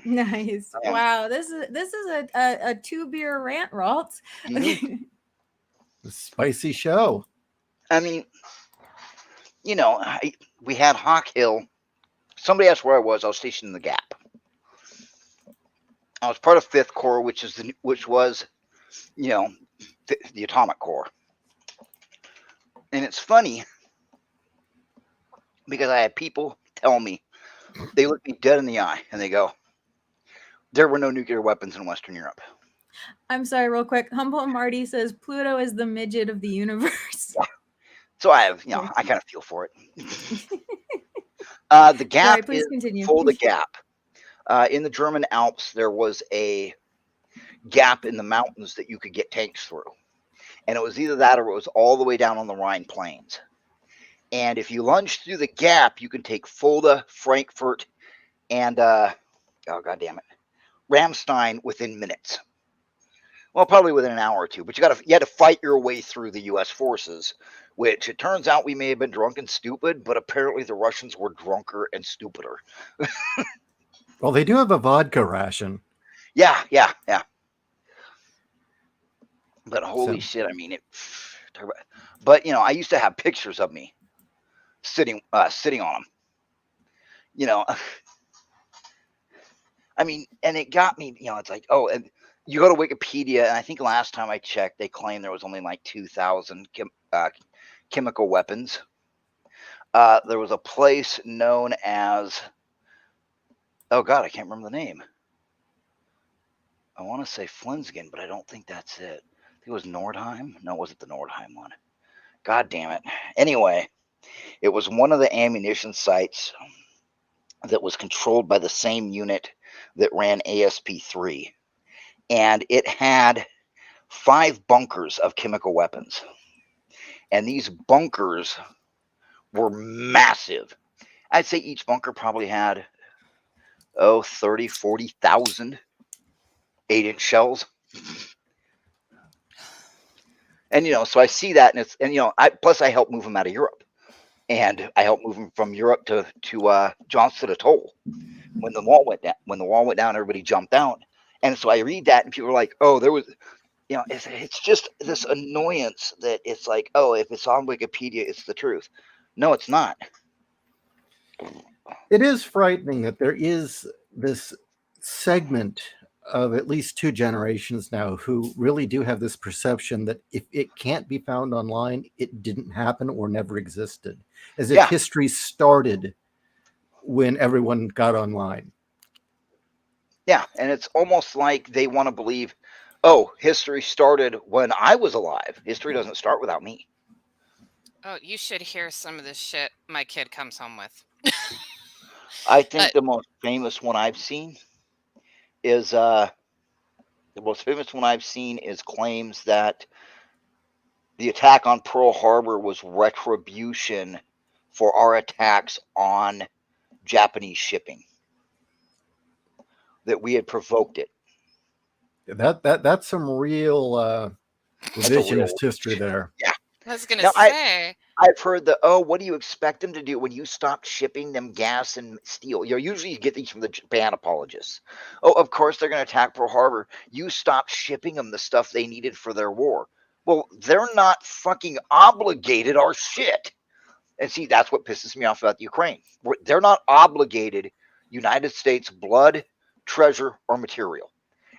Nice. Yeah. Wow. This is a 2-beer rant, Ralt. Mhm. The spicy show. I mean, we had Hawk Hill. Somebody asked where I was. I was stationed in the Gap. I was part of 5th Corps, which was, the Atomic Corps. And it's funny because I had people tell me, they look me dead in the eye and they go, "There were no nuclear weapons in Western Europe." I'm sorry, real quick. Humble Marty says Pluto is the midget of the universe. So I have, I kind of feel for it. The Gap Sorry, please is continue. full the Gap. In the German Alps, there was a gap in the mountains that you could get tanks through. And it was either that or it was all the way down on the Rhine plains. And if you lunge through the Gap, you can take Fulda, Frankfurt, and, oh, God damn it, Ramstein within minutes. Well, probably within an hour or two. But you had to fight your way through the U.S. forces, which it turns out we may have been drunk and stupid, but apparently the Russians were drunker and stupider. Well, they do have a vodka ration. Yeah. But holy shit, I mean it. But I used to have pictures of me sitting on them. I mean, and it got me. It's like, oh, and you go to Wikipedia, and I think last time I checked, they claimed there was only like 2,000 chemical weapons. There was a place known as, oh God, I can't remember the name. I want to say Flensgen, but I don't think that's it. I think it was Nordheim. No, it wasn't the Nordheim one. God damn it. Anyway, it was one of the ammunition sites that was controlled by the same unit that ran ASP-3. And it had 5 bunkers of chemical weapons. And these bunkers were massive. I'd say each bunker probably had 30, 40,000 8-inch shells. And so I see that, and I help move them out of Europe, and I helped move them from Europe to Johnston Atoll when the wall went down. When the wall went down, everybody jumped out, and so I read that, and people are like, "Oh, there was." It's just this annoyance that it's like, oh, if it's on Wikipedia, it's the truth. No, it's not. It is frightening that there is this segment of at least 2 generations now who really do have this perception that if it can't be found online, it didn't happen or never existed, as if history started when everyone got online. Yeah, and it's almost like they want to believe, oh, history started when I was alive. History doesn't start without me. Oh, you should hear some of this shit my kid comes home with. I think the most famous one I've seen is claims that the attack on Pearl Harbor was retribution for our attacks on Japanese shipping. That we had provoked it. That's some real revisionist history there. Yeah. I was gonna say. I've heard what do you expect them to do when you stop shipping them gas and steel? Usually you get these from the Japan apologists. Oh, of course they're going to attack Pearl Harbor. You stop shipping them the stuff they needed for their war. Well, they're not fucking obligated our shit. And see, that's what pisses me off about Ukraine. They're not obligated United States blood, treasure, or material.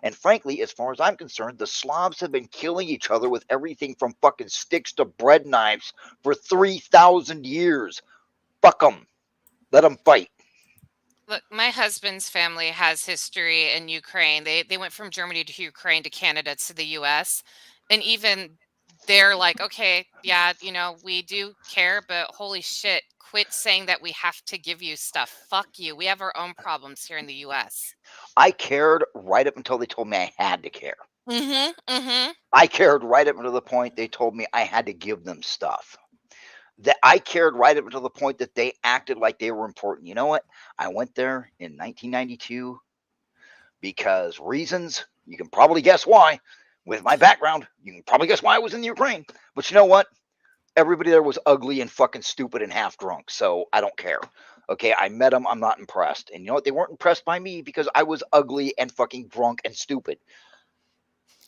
And frankly, as far as I'm concerned, the Slavs have been killing each other with everything from fucking sticks to bread knives for 3,000 years. Fuck them. Let them fight. Look, my husband's family has history in Ukraine. They went from Germany to Ukraine to Canada to the US. And even they're like, okay, yeah, we do care, but holy shit, quit saying that we have to give you stuff. Fuck you. We have our own problems here in the US. I cared right up until they told me I had to care. Mm-hmm. I cared right up until the point they told me I had to give them stuff. That I cared right up until the point that they acted like they were important. You know what? I went there in 1992 because reasons, you can probably guess why. With my background, you can probably guess why I was in the Ukraine. But you know what? Everybody there was ugly and fucking stupid and half drunk, so I don't care. Okay, I met them. I'm not impressed. And you know what? They weren't impressed by me because I was ugly and fucking drunk and stupid.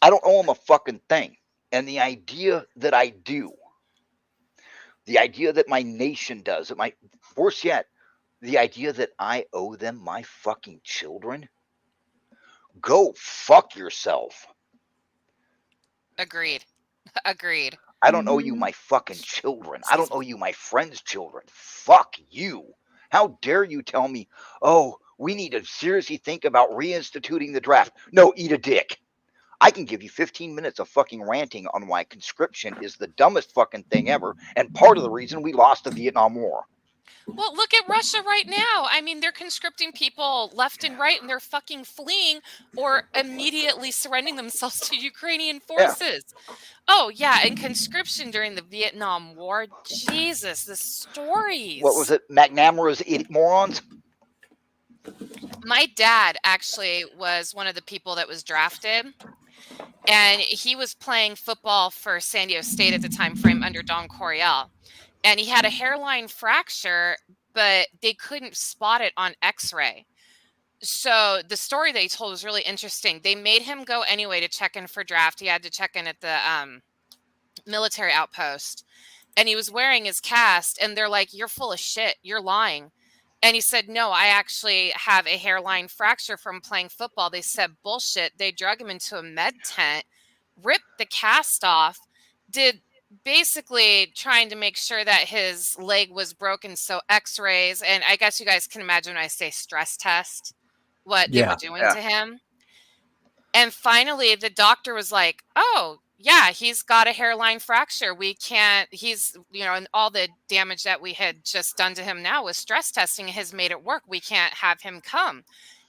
I don't owe them a fucking thing. And the idea that I do, the idea that my nation does, worse yet, the idea that I owe them my fucking children, go fuck yourself. Agreed. I don't owe you my fucking children. I don't owe you my friends' children. Fuck you. How dare you tell me, oh, we need to seriously think about reinstituting the draft. No, eat a dick. I can give you 15 minutes of fucking ranting on why conscription is the dumbest fucking thing ever and part of the reason we lost the Vietnam War. Well, look at Russia right now. I mean, they're conscripting people left and right, and they're fucking fleeing or immediately surrendering themselves to Ukrainian forces. Yeah. Oh, yeah, and conscription during the Vietnam War. Jesus, the stories. What was it? McNamara's idiot morons? My dad actually was one of the people that was drafted. And he was playing football for San Diego State at the time frame under Don Coryell. And he had a hairline fracture, but they couldn't spot it on x-ray. So the story they told was really interesting. They made him go anyway to check in for draft. He had to check in at the military outpost. And he was wearing his cast. And they're like, you're full of shit. You're lying. And he said, no, I actually have a hairline fracture from playing football. They said, bullshit. They drug him into a med tent, ripped the cast off, did basically trying to make sure that his leg was broken. So x-rays. And I guess you guys can imagine when I say stress test, what they were doing to him. And finally, the doctor was like, oh, yeah, he's got a hairline fracture. We can't, and all the damage that we had just done to him now with stress testing has made it work. We can't have him come.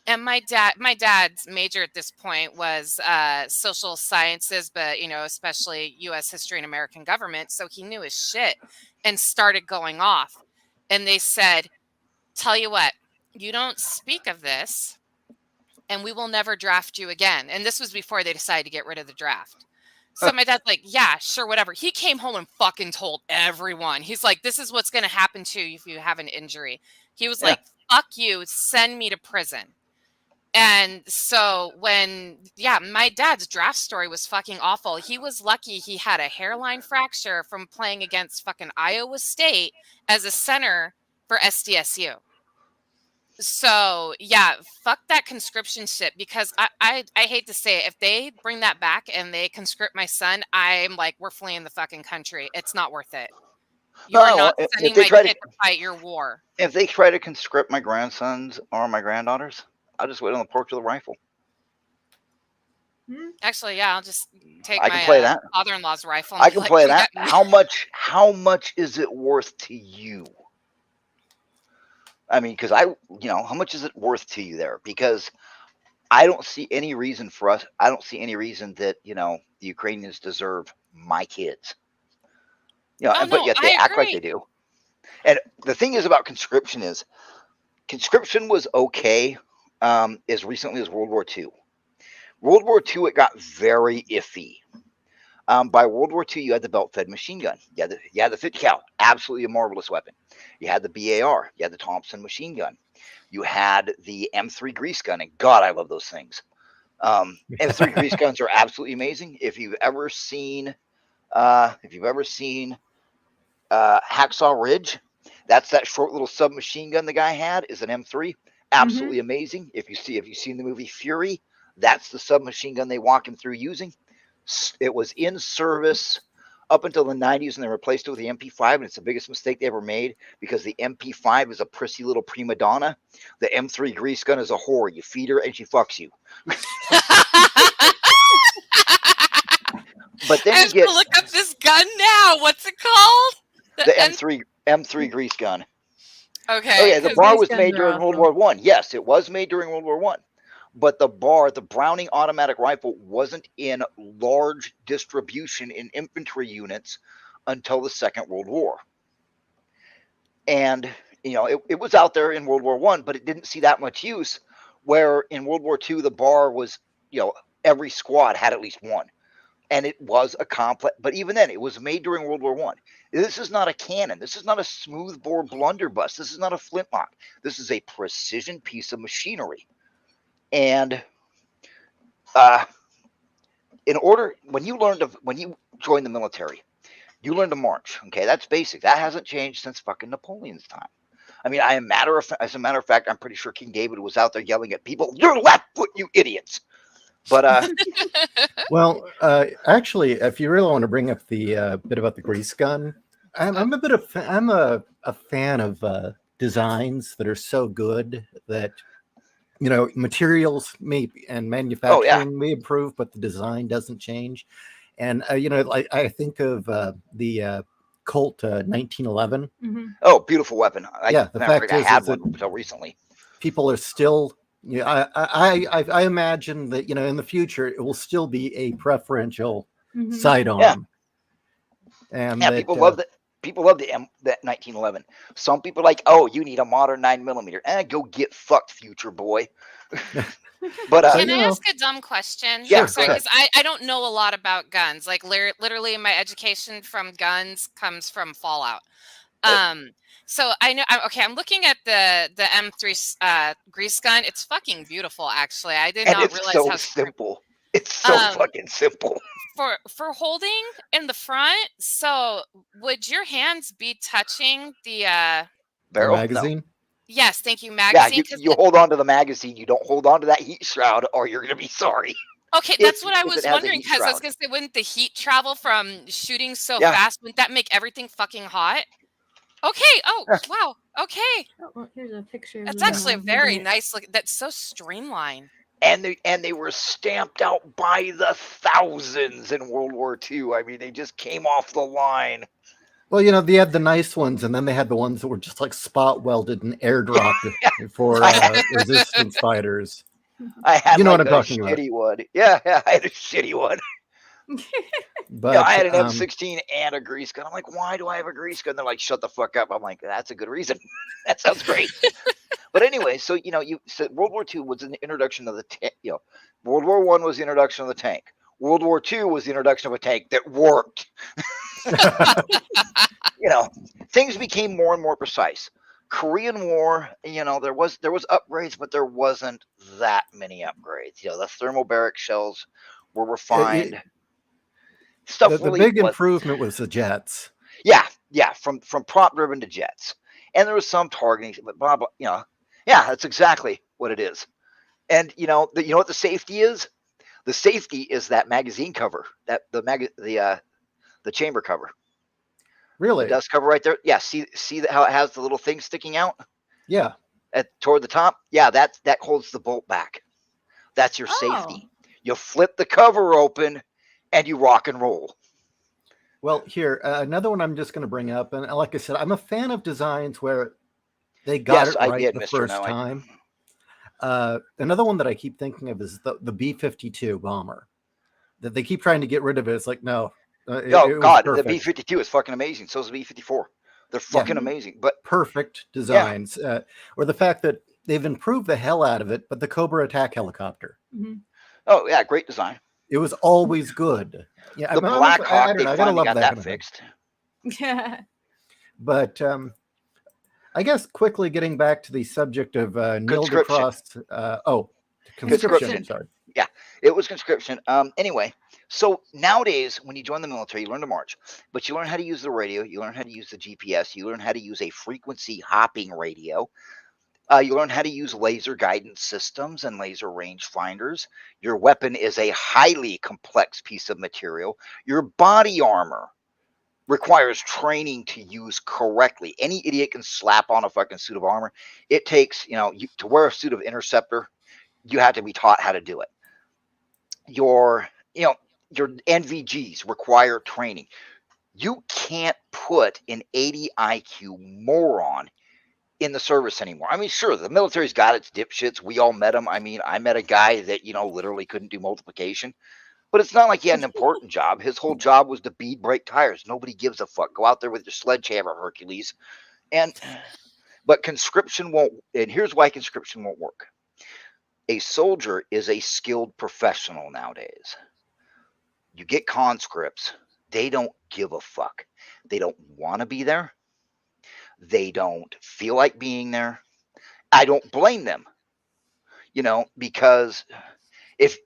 And my dad's major at this point was social sciences, but, especially U.S. history and American government. So he knew his shit and started going off. And they said, tell you what, you don't speak of this, and we will never draft you again. And this was before they decided to get rid of the draft. So my dad's like, yeah, sure, whatever. He came home and fucking told everyone. He's like, this is what's going to happen to you if you have an injury. He was like, fuck you, send me to prison. And so my dad's draft story was fucking awful. He was lucky he had a hairline fracture from playing against fucking Iowa State as a center for SDSU. So yeah, fuck that conscription shit, because I hate to say it, if they bring that back and they conscript my son, I'm like, we're fleeing the fucking country. It's not worth it. You are not sending my kid to fight your war. If they try to conscript my grandsons or my granddaughters, I'll just wait on the porch with a rifle. Actually, yeah, I'll just take I can play that. father-in-law's rifle. I can play that. How much is it worth to you? I mean, because how much is it worth to you there? Because I don't see any reason for us. I don't see any reason that the Ukrainians deserve my kids. But yet they act like they do. And the thing is about conscription was okay as recently as World War II. World War II, it got very iffy. By World War II, you had the belt-fed machine gun. You had the 50 cal, absolutely a marvelous weapon. You had the BAR. You had the Thompson machine gun. You had the M3 grease gun, and God, I love those things. M3 grease guns are absolutely amazing. If you've ever seen Hacksaw Ridge, that's that short little submachine gun the guy had, is an M3. Absolutely amazing. If you've seen the movie Fury, that's the submachine gun they walk him through using. It was in service up until the 90s, and they replaced it with the MP5, and it's the biggest mistake they ever made, because the MP5 is a prissy little prima donna. The M3 grease gun is a whore. You feed her and she fucks you. But then I have to look up this gun now. What's it called? The M3 grease gun. Okay. The bar was made during World War I. Yes, it was made during World War I. But the Browning automatic rifle, wasn't in large distribution in infantry units until the Second World War. And, it was out there in World War I, but it didn't see that much use, where in World War II, the bar was, every squad had at least one. And it was a complex, but even then, it was made during World War I. This is not a cannon. This is not a smoothbore blunderbuss. This is not a flintlock. This is a precision piece of machinery. And when you join the military, you learn to march. Okay, that's basic. That hasn't changed since fucking Napoleon's time. I mean, as a matter of fact, I'm pretty sure King David was out there yelling at people, "Your left foot, you idiots!" But well, actually, if you really want to bring up the bit about the grease gun, I'm a fan of designs that are so good that materials and manufacturing may improve, but the design doesn't change. And I think of the Colt 1911. Oh, beautiful weapon! The fact is, I had one until recently. People are still. I imagine that in the future it will still be a preferential sidearm. And people love that. People love that 1911. Some people are like, oh, you need a modern 9mm. Go get fucked, future boy. But can I ask a dumb question? Yeah, sorry, because I don't know a lot about guns. Like literally, my education from guns comes from Fallout. So I know. I'm looking at the M3 grease gun. It's fucking beautiful, actually. I did not realize how simple. It's so fucking simple. For holding in the front, so would your hands be touching the barrel magazine? No. Yes, thank you, magazine. Yeah, you hold on to the magazine. You don't hold on to that heat shroud, or you're gonna be sorry. Okay, that's what I was wondering, because I was gonna say, wouldn't the heat travel from shooting so fast? Wouldn't that make everything fucking hot? Okay. Oh, wow. Okay. Oh, well, here's a picture. That's actually a very nice look. That's so streamlined. And they were stamped out by the thousands in World War II. I mean, they just came off the line. Well, they had the nice ones, and then they had the ones that were just like spot welded and airdropped for resistance fighters. I had what I'm a talking shitty about. one. Yeah, I had a shitty one. But Yeah, I had an M16 and a grease gun. I'm like, why do I have a grease gun? They're like, shut the fuck up. I'm like, that's a good reason. That sounds great. But anyway, so you said World War II was an introduction of the tank. World War I was the introduction of the tank. World War II was the introduction of a tank that worked. Things became more and more precise. Korean War, there was upgrades, but there wasn't that many upgrades. The thermobaric shells were refined. Stuff the really big was. improvement was the jets. Yeah, from prop driven to jets, and there was some targeting, but blah blah. Yeah, that's exactly what it is. And you know what the safety is? The safety is that magazine cover, that the chamber cover. Really? The dust cover right there. Yeah, see how it has the little thing sticking out? Yeah. Toward the top? Yeah, that holds the bolt back. That's your safety. You flip the cover open and you rock and roll. Well, here, another one I'm just going to bring up. And like I said, I'm a fan of designs where they got it right the first time. Another one that I keep thinking of is the B-52 bomber. That they keep trying to get rid of it. It's like, no. The B-52 is fucking amazing. So is the B-54. They're fucking amazing. But perfect designs. Yeah. Or the fact that they've improved the hell out of it, but the Cobra attack helicopter. Mm-hmm. Oh, yeah, great design. It was always good. Yeah, the Black Hawk, they finally got that fixed. Yeah. But I guess quickly getting back to the subject of Neil deGrasse. Conscription. Sorry. Yeah, it was conscription. Anyway, so nowadays when you join the military, you learn to march, but you learn how to use the radio, you learn how to use the GPS, you learn how to use a frequency hopping radio. You learn how to use laser guidance systems and laser range finders. Your weapon is a highly complex piece of material. Your body armor requires training to use correctly. Any idiot can slap on a fucking suit of armor. It takes, to wear a suit of interceptor, you have to be taught how to do it. Your NVGs require training. You can't put an 80 IQ moron in the service anymore. I mean, sure, the military's got its dipshits. We all met them. I mean, I met a guy that, literally couldn't do multiplication. But it's not like he had an important job. His whole job was to bead brake tires. Nobody gives a fuck. Go out there with your sledgehammer, Hercules. But conscription won't, and here's why conscription won't work. A soldier is a skilled professional nowadays. You get conscripts, they don't give a fuck. They don't want to be there. They don't feel like being there. I don't blame them, because if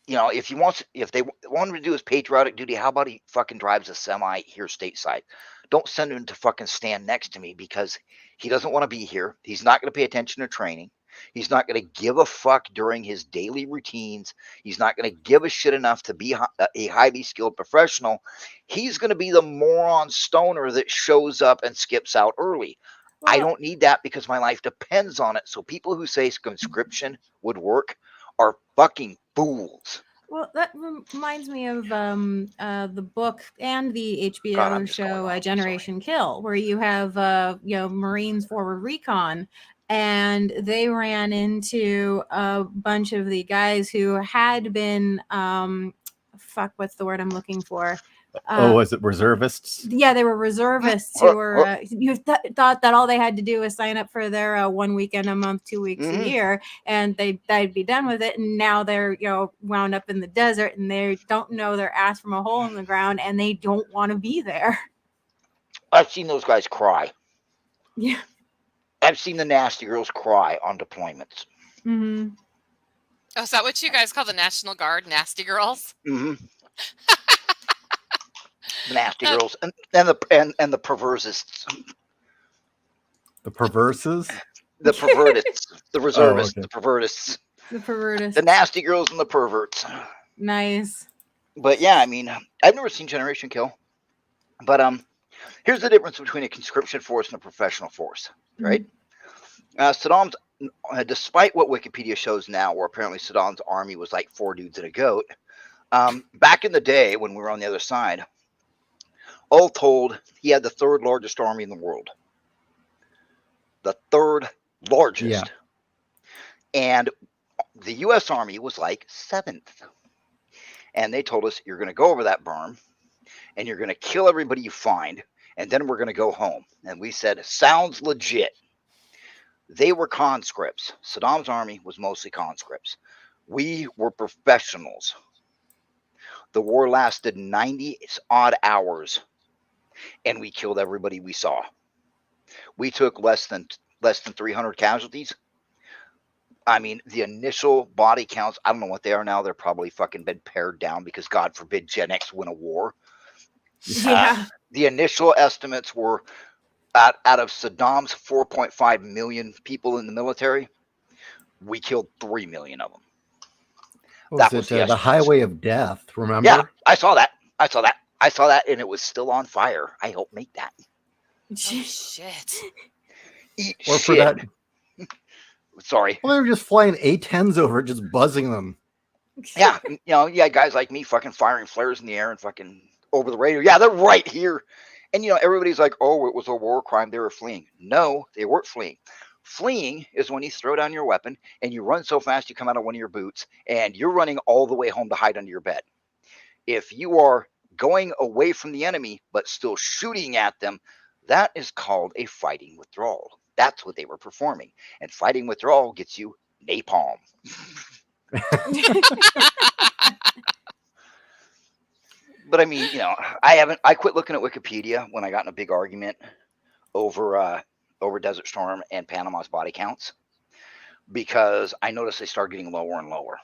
they want him to do his patriotic duty, how about he fucking drives a semi here stateside? Don't send him to fucking stand next to me because he doesn't want to be here. He's not going to pay attention to training. He's not going to give a fuck during his daily routines. He's not going to give a shit enough to be a highly skilled professional. He's going to be the moron stoner that shows up and skips out early. Well, I don't need that because my life depends on it. So people who say conscription would work are fucking fools. Well, that reminds me of the book and the HBO show Generation Kill, where you have Marines Forward Recon, and they ran into a bunch of the guys who had been what's the word I'm looking for? Was it reservists? Yeah, they were reservists who were. You thought that all they had to do was sign up for their 1 weekend a month, 2 weeks a year, and they'd be done with it. And now they're wound up in the desert, and they don't know their ass from a hole in the ground, and they don't want to be there. I've seen those guys cry. Yeah, I've seen the nasty girls cry on deployments. Mm-hmm. Oh, is that what you guys call the National Guard, nasty girls? Mm-hmm. The nasty girls and the perversists. The perverses? The pervertists. The reservists. The pervertists. The pervertists. The nasty girls and the perverts. Nice. But yeah, I mean, I've never seen Generation Kill. But here's the difference between a conscription force and a professional force, right? Saddam's, despite what Wikipedia shows now, where apparently Saddam's army was like 4 dudes and a goat, back in the day when we were on the other side, all told, he had the 3rd largest army in the world. The 3rd largest. Yeah. And the U.S. Army was like 7th. And they told us, you're going to go over that berm and you're going to kill everybody you find. And then we're going to go home. And we said, sounds legit. They were conscripts. Saddam's army was mostly conscripts. We were professionals. The war lasted 90 odd hours, and we killed everybody we saw. We took less than 300 casualties. I mean, the initial body counts, I don't know what they are now. They're probably fucking been pared down because God forbid Gen X win a war. Yeah. The initial estimates were out of Saddam's 4.5 million people in the military, we killed 3 million of them. What was it? The Highway of Death, remember? Yeah, I saw that, and it was still on fire. I helped make that. Oh, shit. Eat Or shit. for that. Sorry. Well, they were just flying A-10s over it, just buzzing them. Yeah, guys like me fucking firing flares in the air and fucking over the radio. Yeah, they're right here. And, everybody's like, oh, it was a war crime. They were fleeing. No, they weren't fleeing. Fleeing is when you throw down your weapon and you run so fast you come out of one of your boots and you're running all the way home to hide under your bed. If you are going away from the enemy but still shooting at them, that is called a fighting withdrawal. That's what they were performing. And fighting withdrawal gets you napalm. But I mean, I quit looking at Wikipedia when I got in a big argument over Desert Storm and Panama's body counts, because I noticed they started getting lower and lower.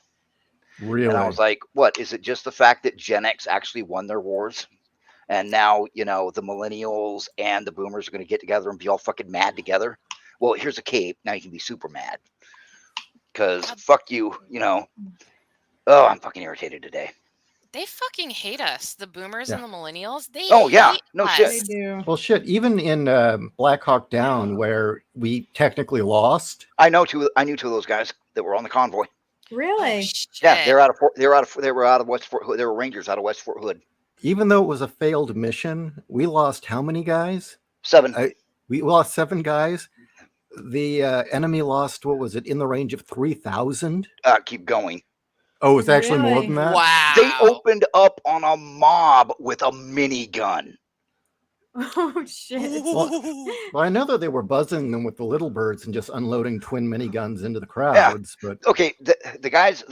Really? And I was like, what? Is it just the fact that Gen X actually won their wars? And now, the millennials and the boomers are going to get together and be all fucking mad together? Well, here's a cape. Now you can be super mad. Because fuck you, Oh, I'm fucking irritated today. They fucking hate us, the boomers and the millennials. They hate no us. shit. They do. Well, shit. Even in Black Hawk Down, where we technically lost, I knew two of those guys that were on the convoy. Really? Oh, shit. Yeah, they were out of West Fort Hood. They were Rangers out of West Fort Hood. even though it was a failed mission, we lost how many guys? 7. We lost 7 guys. The enemy lost, what was it, in the range of 3,000? Keep going. Oh, it's actually more Really? than that? Wow. They opened up on a mob with a minigun. Oh shit. Well, I know that they were buzzing them with the little birds and just unloading twin miniguns into the crowds, but Okay, the guys,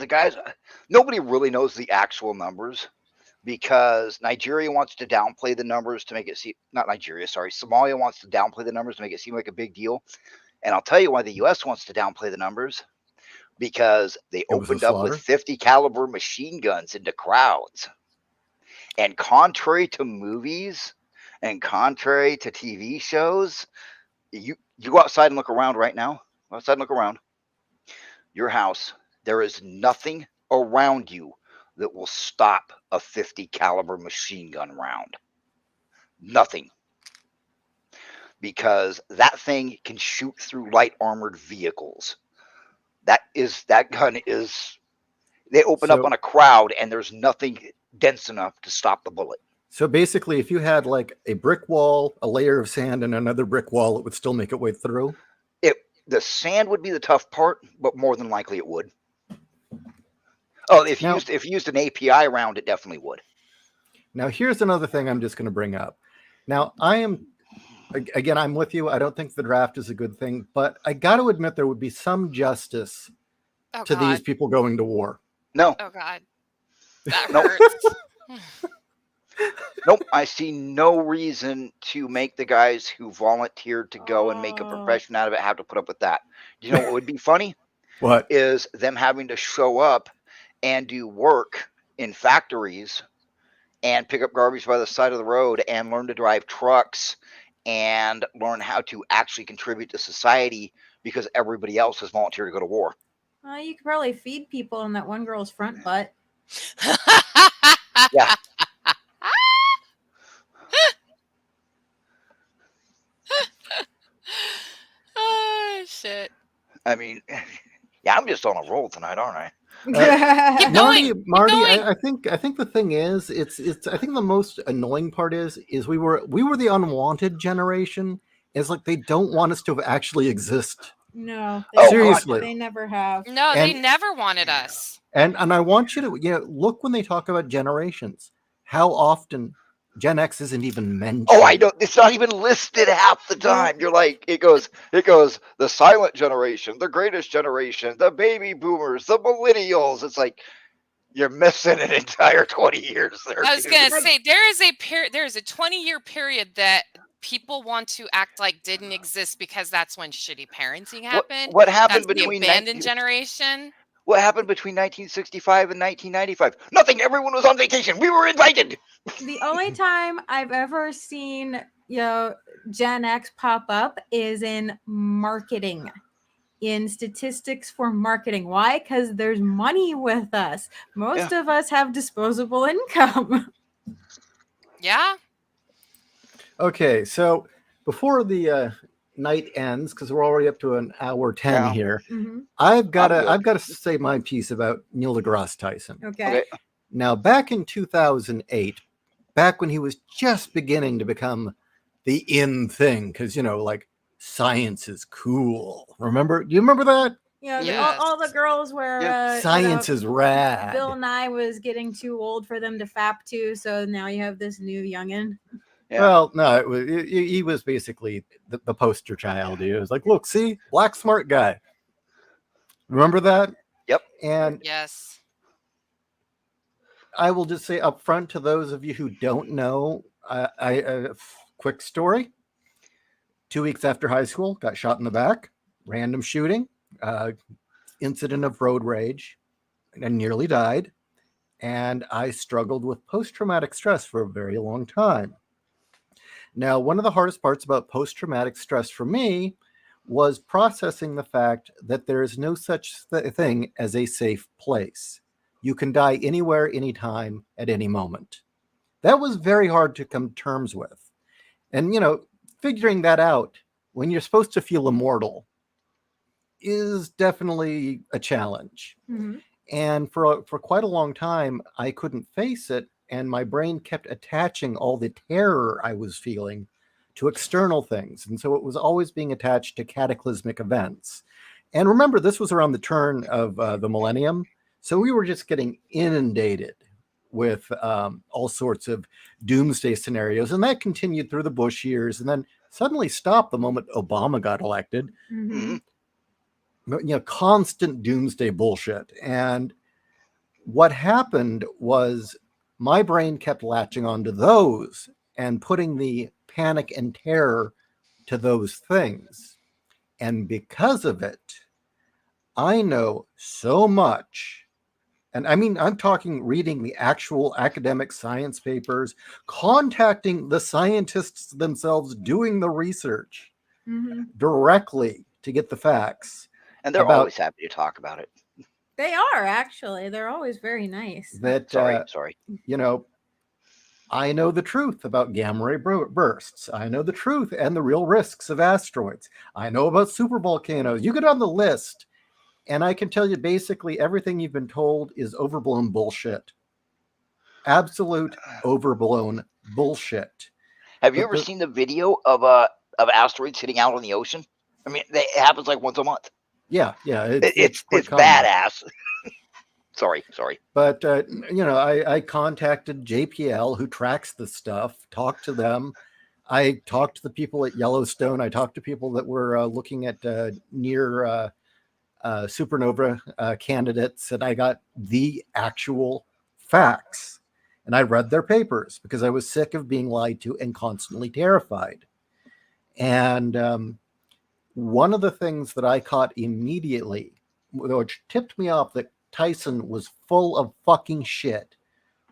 nobody really knows the actual numbers because Nigeria wants to downplay the numbers to make it seem, not Nigeria, sorry, Somalia wants to downplay the numbers to make it seem like a big deal. And I'll tell you why the U.S. wants to downplay the numbers, because they opened up with 50 caliber machine guns into crowds. And contrary to movies and contrary to TV shows, you go outside and look around right now. Go outside and look around. Your house, there is nothing around you that will stop a 50 caliber machine gun round. Nothing. Because that thing can shoot through light armored vehicles. That gun is, they open up on a crowd and there's nothing dense enough to stop the bullet. So basically, if you had like a brick wall, a layer of sand, and another brick wall, it would still make it way through? The sand would be the tough part, but more than likely it would. Oh, if you used an API round, it definitely would. Now, here's another thing I'm just going to bring up. Now, I'm with you. I don't think the draft is a good thing, but I got to admit there would be some justice to these people going to war. No. Oh, God. That hurts. Nope. I see no reason to make the guys who volunteered to go and make a profession out of it have to put up with that. You know what would be funny? What? Is them having to show up and do work in factories and pick up garbage by the side of the road and learn to drive trucks and learn how to actually contribute to society because everybody else has volunteered to go to war. You could probably feed people in that one girl's front butt. Yeah. Oh, shit. I mean, yeah, I'm just on a roll tonight, aren't I? Marty, I think the thing is, it's I think the most annoying part is we were the unwanted generation. It's like they don't want us to actually exist. No, Oh, Seriously. they never have. No, they And- never wanted us. And I want you to look when they talk about generations, how often Gen X isn't even mentioned. Oh, I don't. It's not even listed half the time. You're like, it goes the silent generation, the greatest generation, the baby boomers, the millennials. It's like you're missing an entire 20 years there. I was dude. gonna say there is a 20-year period that people want to act like didn't exist because that's when shitty parenting happened. What happened That's the between abandoned generation. What happened between 1965 and 1995? Nothing. Everyone was on vacation. We were invited. The only time I've ever seen, Gen X pop up is in marketing, in statistics for marketing. Why? Because there's money with us. Most of us have disposable income. Yeah. Okay, so before the night ends, because we're already up to an hour 10 Yeah. here, Mm-hmm. I've got good. to say my piece about Neil deGrasse Tyson. Okay. Now, back in 2008, back when he was just beginning to become the in thing, because like science is cool. Remember? Do you remember that? Yes. All the girls were Science is rad. Bill Nye was getting too old for them to fap to, so now you have this new youngin. Yeah. Well, no, he was basically the poster child. He was like, look, see, black smart guy. Remember that? Yep. And Yes. I will just say up front to those of you who don't know, quick story. 2 weeks after high school, got shot in the back, random shooting, incident of road rage, and nearly died. And I struggled with post-traumatic stress for a very long time. Now, one of the hardest parts about post-traumatic stress for me was processing the fact that there is no such thing as a safe place. You can die anywhere, anytime, at any moment. That was very hard to come to terms with. And, figuring that out when you're supposed to feel immortal is definitely a challenge. Mm-hmm. And for quite a long time, I couldn't face it. And my brain kept attaching all the terror I was feeling to external things. And so it was always being attached to cataclysmic events. And remember, this was around the turn of the millennium. So we were just getting inundated with all sorts of doomsday scenarios. And that continued through the Bush years and then suddenly stopped the moment Obama got elected. Mm-hmm. Constant doomsday bullshit. And what happened was my brain kept latching onto those and putting the panic and terror to those things. And because of it, I know so much. And I mean, I'm talking reading the actual academic science papers, contacting the scientists themselves doing the research directly to get the facts. And they're always happy to talk about it. They are, actually. They're always very nice. That, sorry. I know the truth about gamma ray bursts. I know the truth and the real risks of asteroids. I know about supervolcanoes. You get on the list, and I can tell you basically everything you've been told is overblown bullshit. Absolute overblown bullshit. Have you ever seen the video of asteroids hitting out on the ocean? I mean, it happens like once a month. Yeah. It's common. badass. Sorry. But, I contacted JPL, who tracks this stuff, talked to them. I talked to the people at Yellowstone. I talked to people that were looking at near supernova candidates, and I got the actual facts. And I read their papers because I was sick of being lied to and constantly terrified. And one of the things that I caught immediately, which tipped me off that Tyson was full of fucking shit,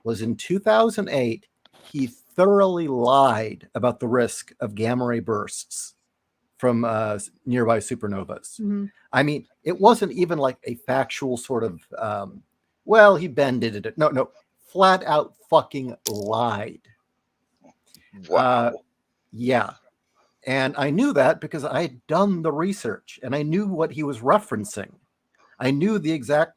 was in 2008, he thoroughly lied about the risk of gamma ray bursts from nearby supernovas. Mm-hmm. I mean, it wasn't even like a factual sort of, he bended it. No, flat out fucking lied. Wow. Yeah. And I knew that because I had done the research and I knew what he was referencing. I knew the exact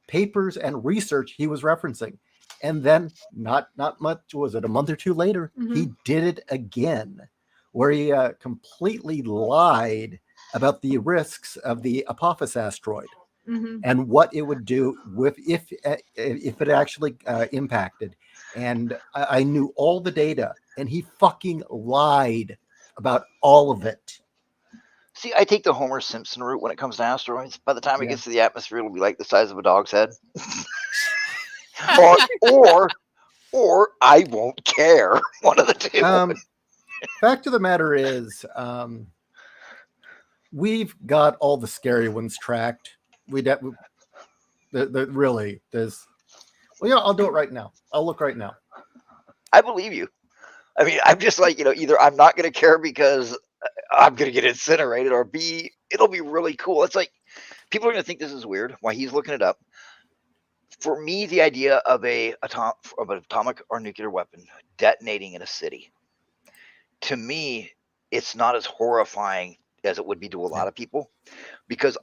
papers and research he was referencing. And then not much, was it a month or two later, he did it again, where he completely lied about the risks of the Apophis asteroid Mhm. and what it would do if it actually impacted. And I knew all the data, and he fucking lied about all of it. See, I take the Homer Simpson route when it comes to asteroids. By the time it Yeah. gets to the atmosphere, it'll be like the size of a dog's head. or I won't care. One of the two. Fact of the matter is, we've got all the scary ones tracked. Really, there's. Well, yeah, I'll do it right now. I'll look right now. I believe you. I mean, I'm just like, either I'm not going to care because I'm going to get incinerated, or B, it'll be really cool. It's like, people are going to think this is weird while he's looking it up. For me, the idea of an atomic or nuclear weapon detonating in a city, to me, it's not as horrifying as it would be to a lot of people, because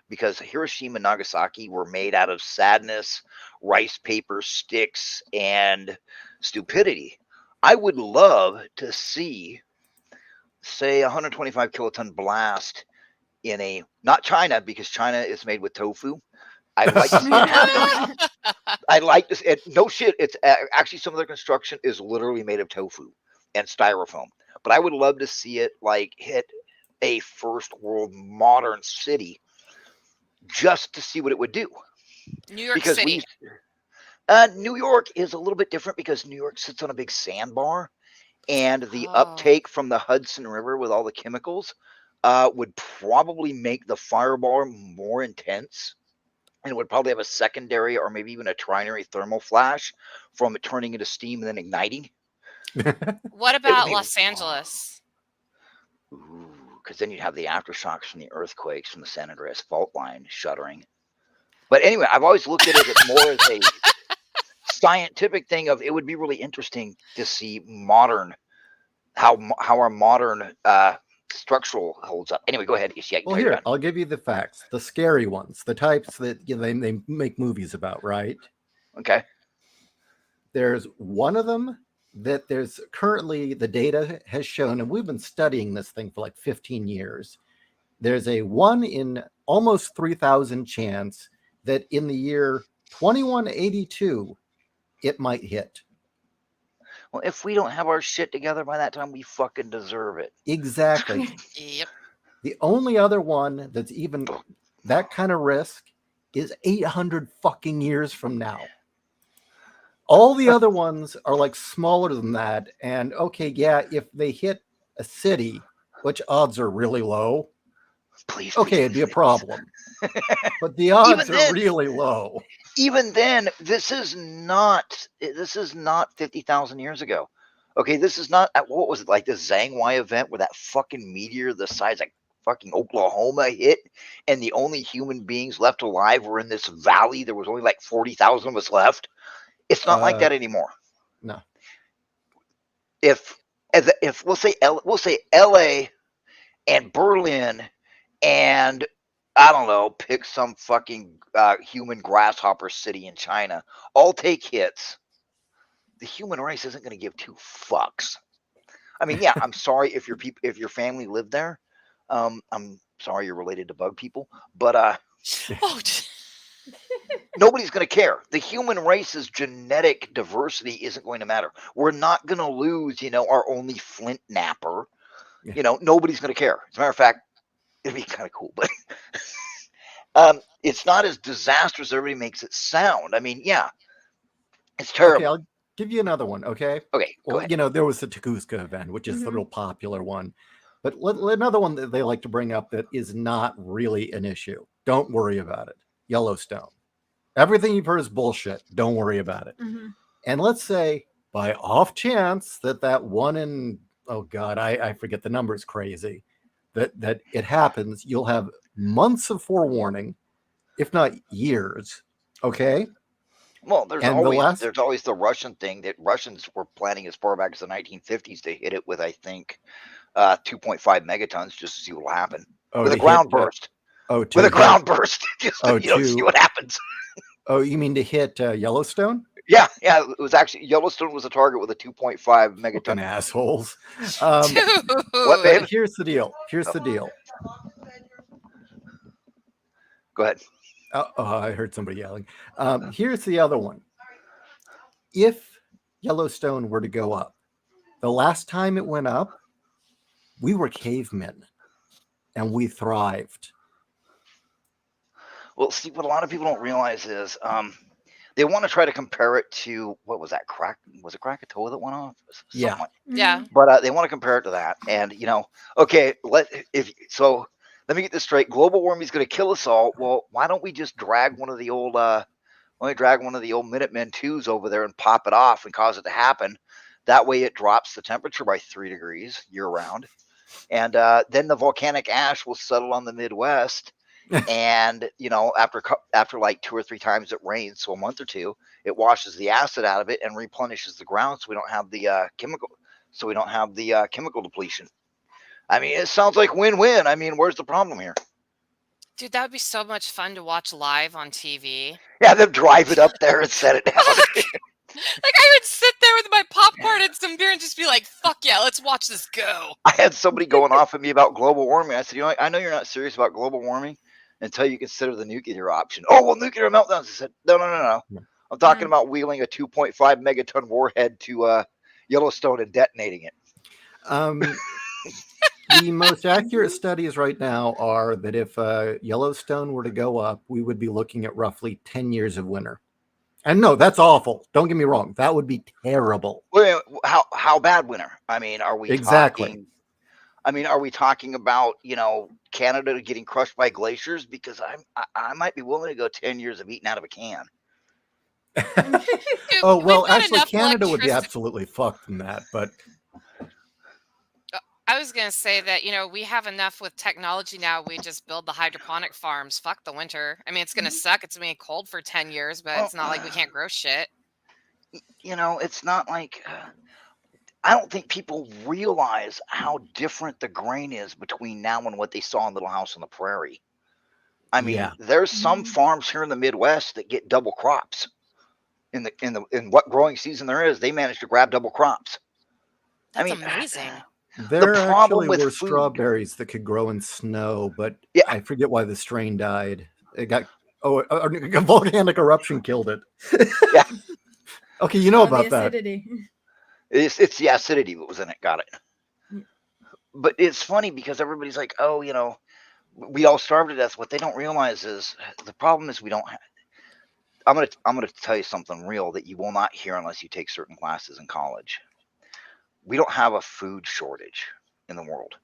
because Hiroshima and Nagasaki were made out of sadness, rice paper, sticks, and stupidity. I would love to see, say, 125 kiloton blast in not China, because China is made with tofu. I'd like to see it happen. I'd like to. No shit. It's actually, some of their construction is literally made of tofu and styrofoam. But I would love to see it like hit a first world modern city, just to see what it would do. New York Because City. New York is a little bit different, because New York sits on a big sandbar, and the Oh. uptake from the Hudson River with all the chemicals would probably make the fireball more intense, and it would probably have a secondary or maybe even a trinary thermal flash from it turning into steam and then igniting. What about be Los wild. Angeles? Because then you'd have the aftershocks from the earthquakes from the San Andreas fault line shuddering. But anyway, I've always looked at it more as a scientific thing of, it would be really interesting to see how our modern structural holds up. Anyway, go ahead. Well, here, I'll give you the facts, the scary ones, the types that they make movies about, right? Okay. There's one of them that there's currently, the data has shown, and we've been studying this thing for like 15 years. There's a 1 in almost 3,000 chance that in the year 2182, it might hit. Well, if we don't have our shit together by that time, we fucking deserve it. Exactly. Yep. The only other one that's even that kind of risk is 800 fucking years from now. All the other ones are like smaller than that. And okay, yeah, if they hit a city, which odds are really low, Please. okay, it'd be a problem. But the odds are really low. Even then, this is not 50,000 years ago. Okay, this is not, what was it, like the Zhangwei event where that fucking meteor the size of fucking Oklahoma hit, and the only human beings left alive were in this valley. There was only like 40,000 of us left. It's not like that anymore. No. If we'll say LA and Berlin and, I don't know, pick some fucking human grasshopper city in China, all take hits, the human race isn't going to give two fucks. I mean, yeah, I'm sorry if your family lived there. I'm sorry you're related to bug people, but nobody's going to care. The human race's genetic diversity isn't going to matter. We're not going to lose, our only flint napper. Yeah. Nobody's going to care. As a matter of fact, it'd be kind of cool, but it's not as disastrous as everybody makes it sound. I mean, yeah, it's terrible. Okay, I'll give you another one, okay? Okay, go ahead. There was the Tukuska event, which is the real popular one. But another one that they like to bring up that is not really an issue. Don't worry about it. Yellowstone. Everything you've heard is bullshit. Don't worry about it. Mhm. And let's say by off chance that one in, oh God, I forget the number, is crazy, that it happens, you'll have months of forewarning, if not years. Okay. Well, there's always the Russian thing that Russians were planning as far back as the 1950s to hit it with, I think, 2.5 megatons just to see what will happen with a ground burst. With a ground burst, just to see what happens. Oh, you mean to hit Yellowstone? Yeah. It was actually, Yellowstone was a target with a 2.5 megaton. Fucking assholes. What, babe? Here's the deal. Go ahead. I heard somebody yelling. Here's the other one. If Yellowstone were to go up, the last time it went up, we were cavemen and we thrived. Well, see, what a lot of people don't realize is they want to try to compare it to, what was that? Was it Krakatoa that went off? Yeah. Something like- Yeah. But they want to compare it to that. And, okay, let me get this straight. Global warming is going to kill us all. Well, why don't we just drag one of the old Minutemen 2s over there and pop it off and cause it to happen? That way it drops the temperature by 3 degrees year round. And then the volcanic ash will settle on the Midwest. And after like 2 or 3 times it rains, so a month or two, it washes the acid out of it and replenishes the ground, so we don't have the chemical depletion. I mean, it sounds like win-win. I mean, where's the problem here? Dude, that would be so much fun to watch live on TV. Yeah, them drive it up there and set it down. Like, I would sit there with my popcorn and some beer and just be like, fuck yeah, let's watch this go. I had somebody going off at me about global warming. I said, I know you're not serious about global warming until you consider the nuclear option. Oh, well, nuclear meltdowns. I said, no. I'm talking about wheeling a 2.5 megaton warhead to Yellowstone and detonating it. The most accurate studies right now are that if Yellowstone were to go up, we would be looking at roughly 10 years of winter. And no, that's awful. Don't get me wrong. That would be terrible. Wait, how bad winter? I mean, are we Exactly. are we talking about, Canada getting crushed by glaciers? Because I might be willing to go 10 years of eating out of a can. Dude, Oh, we've well, got actually, enough Canada would be electricity- absolutely fucked from that. But I was going to say that, we have enough with technology now. We just build the hydroponic farms. Fuck the winter. I mean, it's going to suck. It's going to be cold for 10 years, but it's not like we can't grow shit. It's not like I don't think people realize how different the grain is between now and what they saw in Little House on the Prairie. I mean, Yeah. there's some farms here in the Midwest that get double crops. In what growing season there is, they manage to grab double crops. That's amazing. there problem actually with were food- strawberries that could grow in snow, but Yeah. I forget why the strain died. It got a volcanic eruption killed it. Yeah. Okay, you know The about that. acidity. It's the acidity that was in it. Got it. But it's funny because everybody's like, oh, we all starved to death. What they don't realize is the problem is we don't have. I'm gonna tell you something real that you will not hear unless you take certain classes in college. We don't have a food shortage in the world.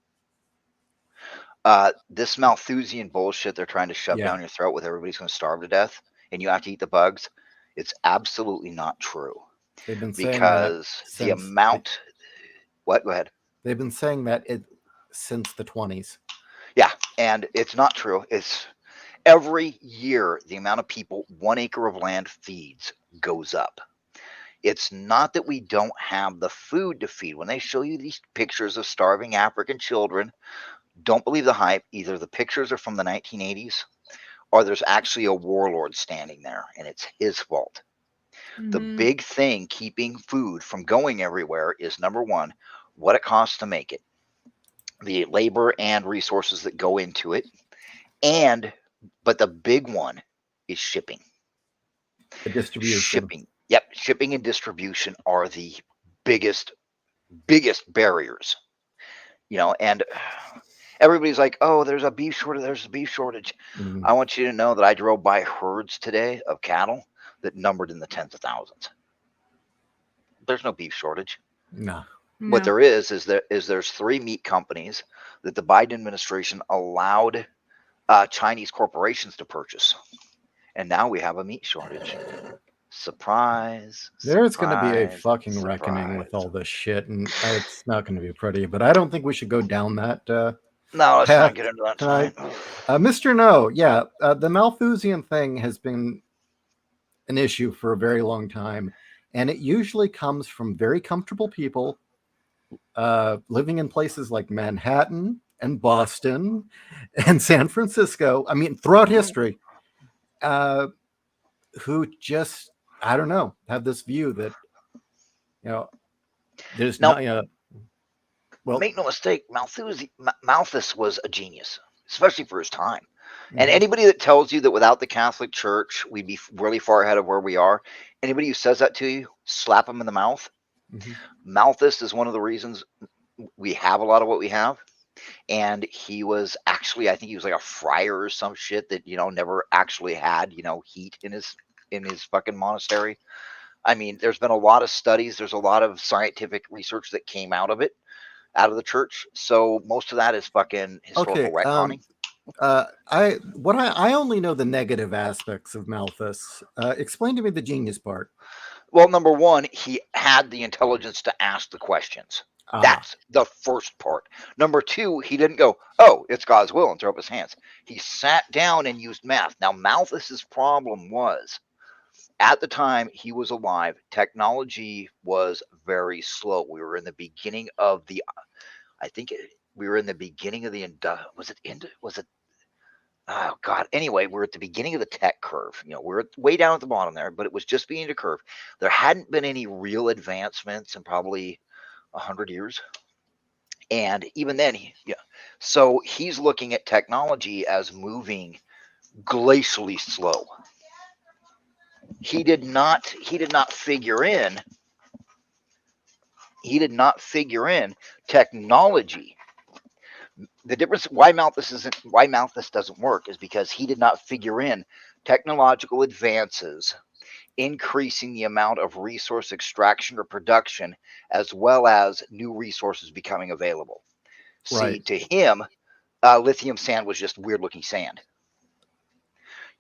This Malthusian bullshit they're trying to shove down your throat with everybody's going to starve to death and you have to eat the bugs. It's absolutely not true. They've been saying Because that the amount. What? Go ahead. They've been saying that since the 20s. Yeah, and it's not true. It's every year the amount of people 1 acre of land feeds goes up. It's not that we don't have the food to feed. When they show you these pictures of starving African children, don't believe the hype. Either the pictures are from the 1980s or there's actually a warlord standing there and it's his fault. The big thing keeping food from going everywhere is, number one, what it costs to make it, the labor and resources that go into it, but the big one is shipping. The distribution. Shipping. Yep, shipping and distribution are the biggest barriers. And everybody's like, oh, there's a beef shortage. I want you to know that I drove by herds today of cattle that numbered in the tens of thousands. There's no beef shortage. No. What there is there's 3 meat companies that the Biden administration allowed Chinese corporations to purchase. And now we have a meat shortage. Surprise. There's going to be a fucking surprise. reckoning with all this shit, and it's not going to be pretty. But I don't think we should go down that No, let's path not get into that tonight. Mr. No, the Malthusian thing has been an issue for a very long time, and it usually comes from very comfortable people living in places like Manhattan and Boston and San Francisco. I mean, throughout history, who just, I don't know, have this view that, there's Now, not, well, make no mistake, Malthus was a genius, especially for his time. And anybody that tells you that without the Catholic Church, we'd be really far ahead of where we are, anybody who says that to you, slap them in the mouth. Malthus is one of the reasons we have a lot of what we have. And he was actually, I think he was like a friar or some shit that, never actually had, heat in his fucking monastery. I mean, there's been a lot of studies. There's a lot of scientific research that came out of the church. So most of that is fucking historical retconning. I only know the negative aspects of Malthus. Explain to me the genius part. Well, number one, he had the intelligence to ask the questions. That's the first part. Number two, he didn't go, oh, it's God's will, and throw up his hands. He sat down and used math. Now, Malthus's problem was, at the time he was alive, technology was very slow. We were in the beginning of oh God. Anyway, we're at the beginning of the tech curve. We're way down at the bottom there, but it was just beginning to curve. There hadn't been any real advancements in probably 100 years. And even then, so he's looking at technology as moving glacially slow. He did not figure in technology. The difference why Malthus doesn't work is because he did not figure in technological advances increasing the amount of resource extraction or production, as well as new resources becoming available. See, to him, lithium sand was just weird looking sand.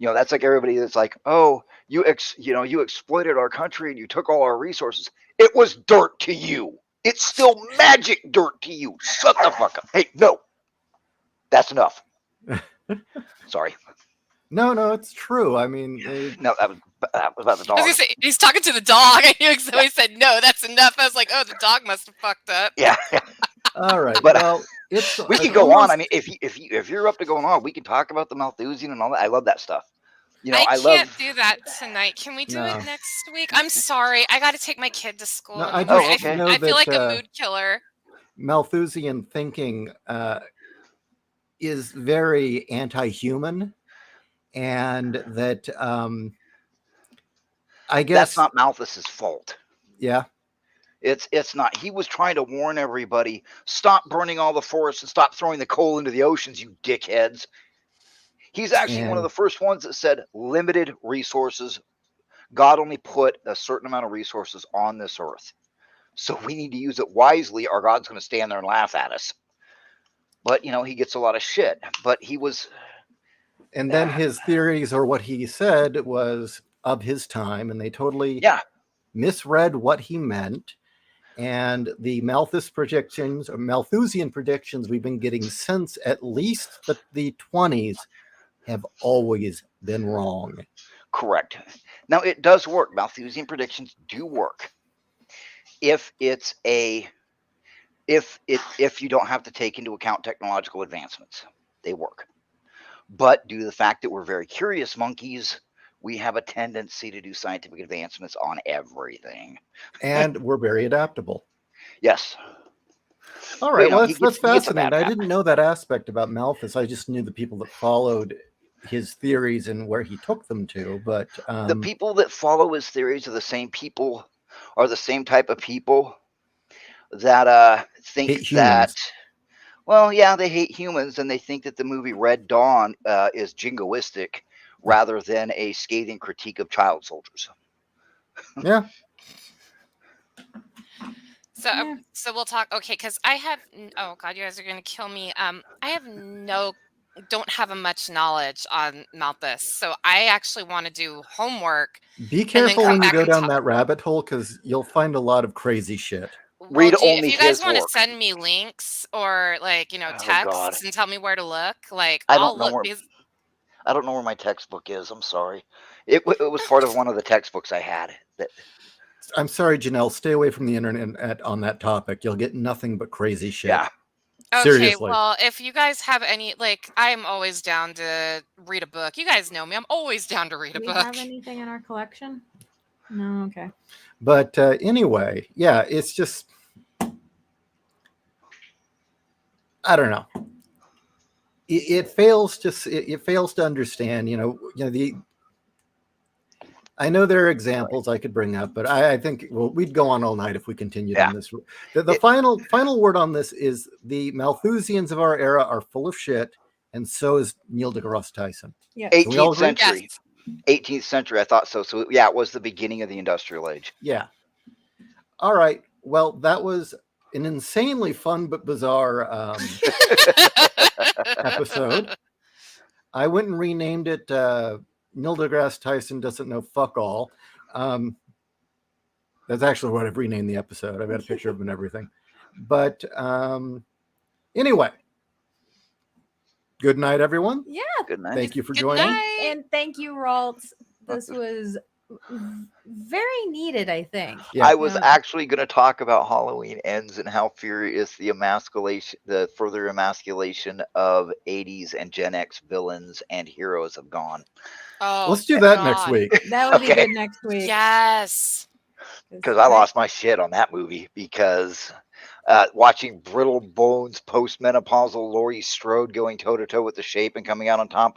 That's like everybody that's like, oh, you exploited our country and you took all our resources. It was dirt to you. It's still magic dirt to you. Shut the fuck up. Hey, no. That's enough. Sorry. No, it's true. I mean, no, that was about the dog. I was gonna say, he's talking to the dog, and he said, "No, that's enough." I was like, "Oh, the dog must have fucked up." Yeah. All right. But we can go on. I mean, if you're up to going on, we can talk about the Malthusian and all that. I love that stuff. I can't do that tonight. Can we do it next week? I'm sorry. I got to take my kid to school. No, I feel like a mood killer. Malthusian thinking is very anti-human, and that I guess that's not Malthus's fault. Yeah. It's not. He was trying to warn everybody, stop burning all the forests and stop throwing the coal into the oceans, you dickheads. He's actually one of the first ones that said limited resources. God only put a certain amount of resources on this earth. So we need to use it wisely, or God's going to stand there and laugh at us. But, he gets a lot of shit. But he was... And then his theories, or what he said, was of his time, and they totally misread what he meant. And the Malthusian predictions we've been getting since at least the 20s have always been wrong. Correct. Now, it does work. Malthusian predictions do work. If you don't have to take into account technological advancements, they work. But due to the fact that we're very curious monkeys, we have a tendency to do scientific advancements on everything. And we're very adaptable. Yes. All right. Well, that's fascinating. I didn't know that aspect about Malthus. I just knew the people that followed his theories and where he took them to. But the people that follow his theories are the same type of people that think that, well, yeah, they hate humans, and they think that the movie Red Dawn is jingoistic rather than a scathing critique of child soldiers. Yeah. So we'll talk. Okay, because I have. Oh God, you guys are going to kill me. I don't have much knowledge on Malthus, so I actually want to do homework. Be careful when you go down that rabbit hole, because you'll find a lot of crazy shit. If you guys want to send me links or texts and tell me where to look, I'll look. I don't know where my textbook is. I'm sorry. It was part of one of the textbooks I had. I'm sorry, Janelle. Stay away from the internet on that topic. You'll get nothing but crazy shit. Yeah. Okay, seriously. Well, if you guys have any, I'm always down to read a book. You guys know me. I'm always down to read a book. Do we have anything in our collection? No, okay. But anyway, yeah, it's just, I don't know. it fails to understand. I know there are examples I could bring up, but I think we'd go on all night if we continued on this. The final word on this is the Malthusians of our era are full of shit, and so is Neil deGrasse Tyson. Yeah. 18th century. Yes. 18th century, I thought so. So yeah, it was the beginning of the industrial age. Yeah. All right. Well, that was an insanely fun but bizarre episode. I went and renamed it Neil deGrasse Tyson Doesn't Know Fuck All. That's actually what I've renamed the episode. I've got a picture of him and everything. But anyway, good night, everyone. Yeah. Good night. Thank you for Good joining. night. And thank you, Ralt. This was very needed, I think. Yeah. I was actually going to talk about Halloween Ends and how furious the further emasculation of 80s and Gen X villains and heroes have gone. Oh, Let's do that God. next week. That would be Okay. good next week. Yes. Because I lost my shit on that movie because watching Brittle Bones postmenopausal Laurie Strode going toe to toe with the Shape and coming out on top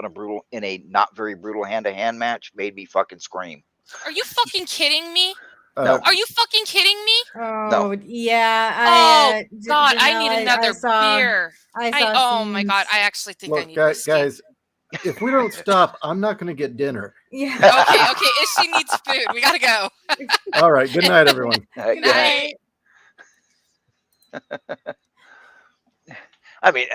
in a not very brutal hand-to-hand match made me fucking scream. Are you fucking kidding me? No. Are you fucking kidding me? Oh, yeah. Oh, God, I Janelle, need another beer. Oh my God, I actually think I Look, need whiskey. guys, if we don't stop, I'm not going to get dinner. Yeah. Okay. Ishii needs food. We gotta go. All right. Good night, everyone. Good night. I mean,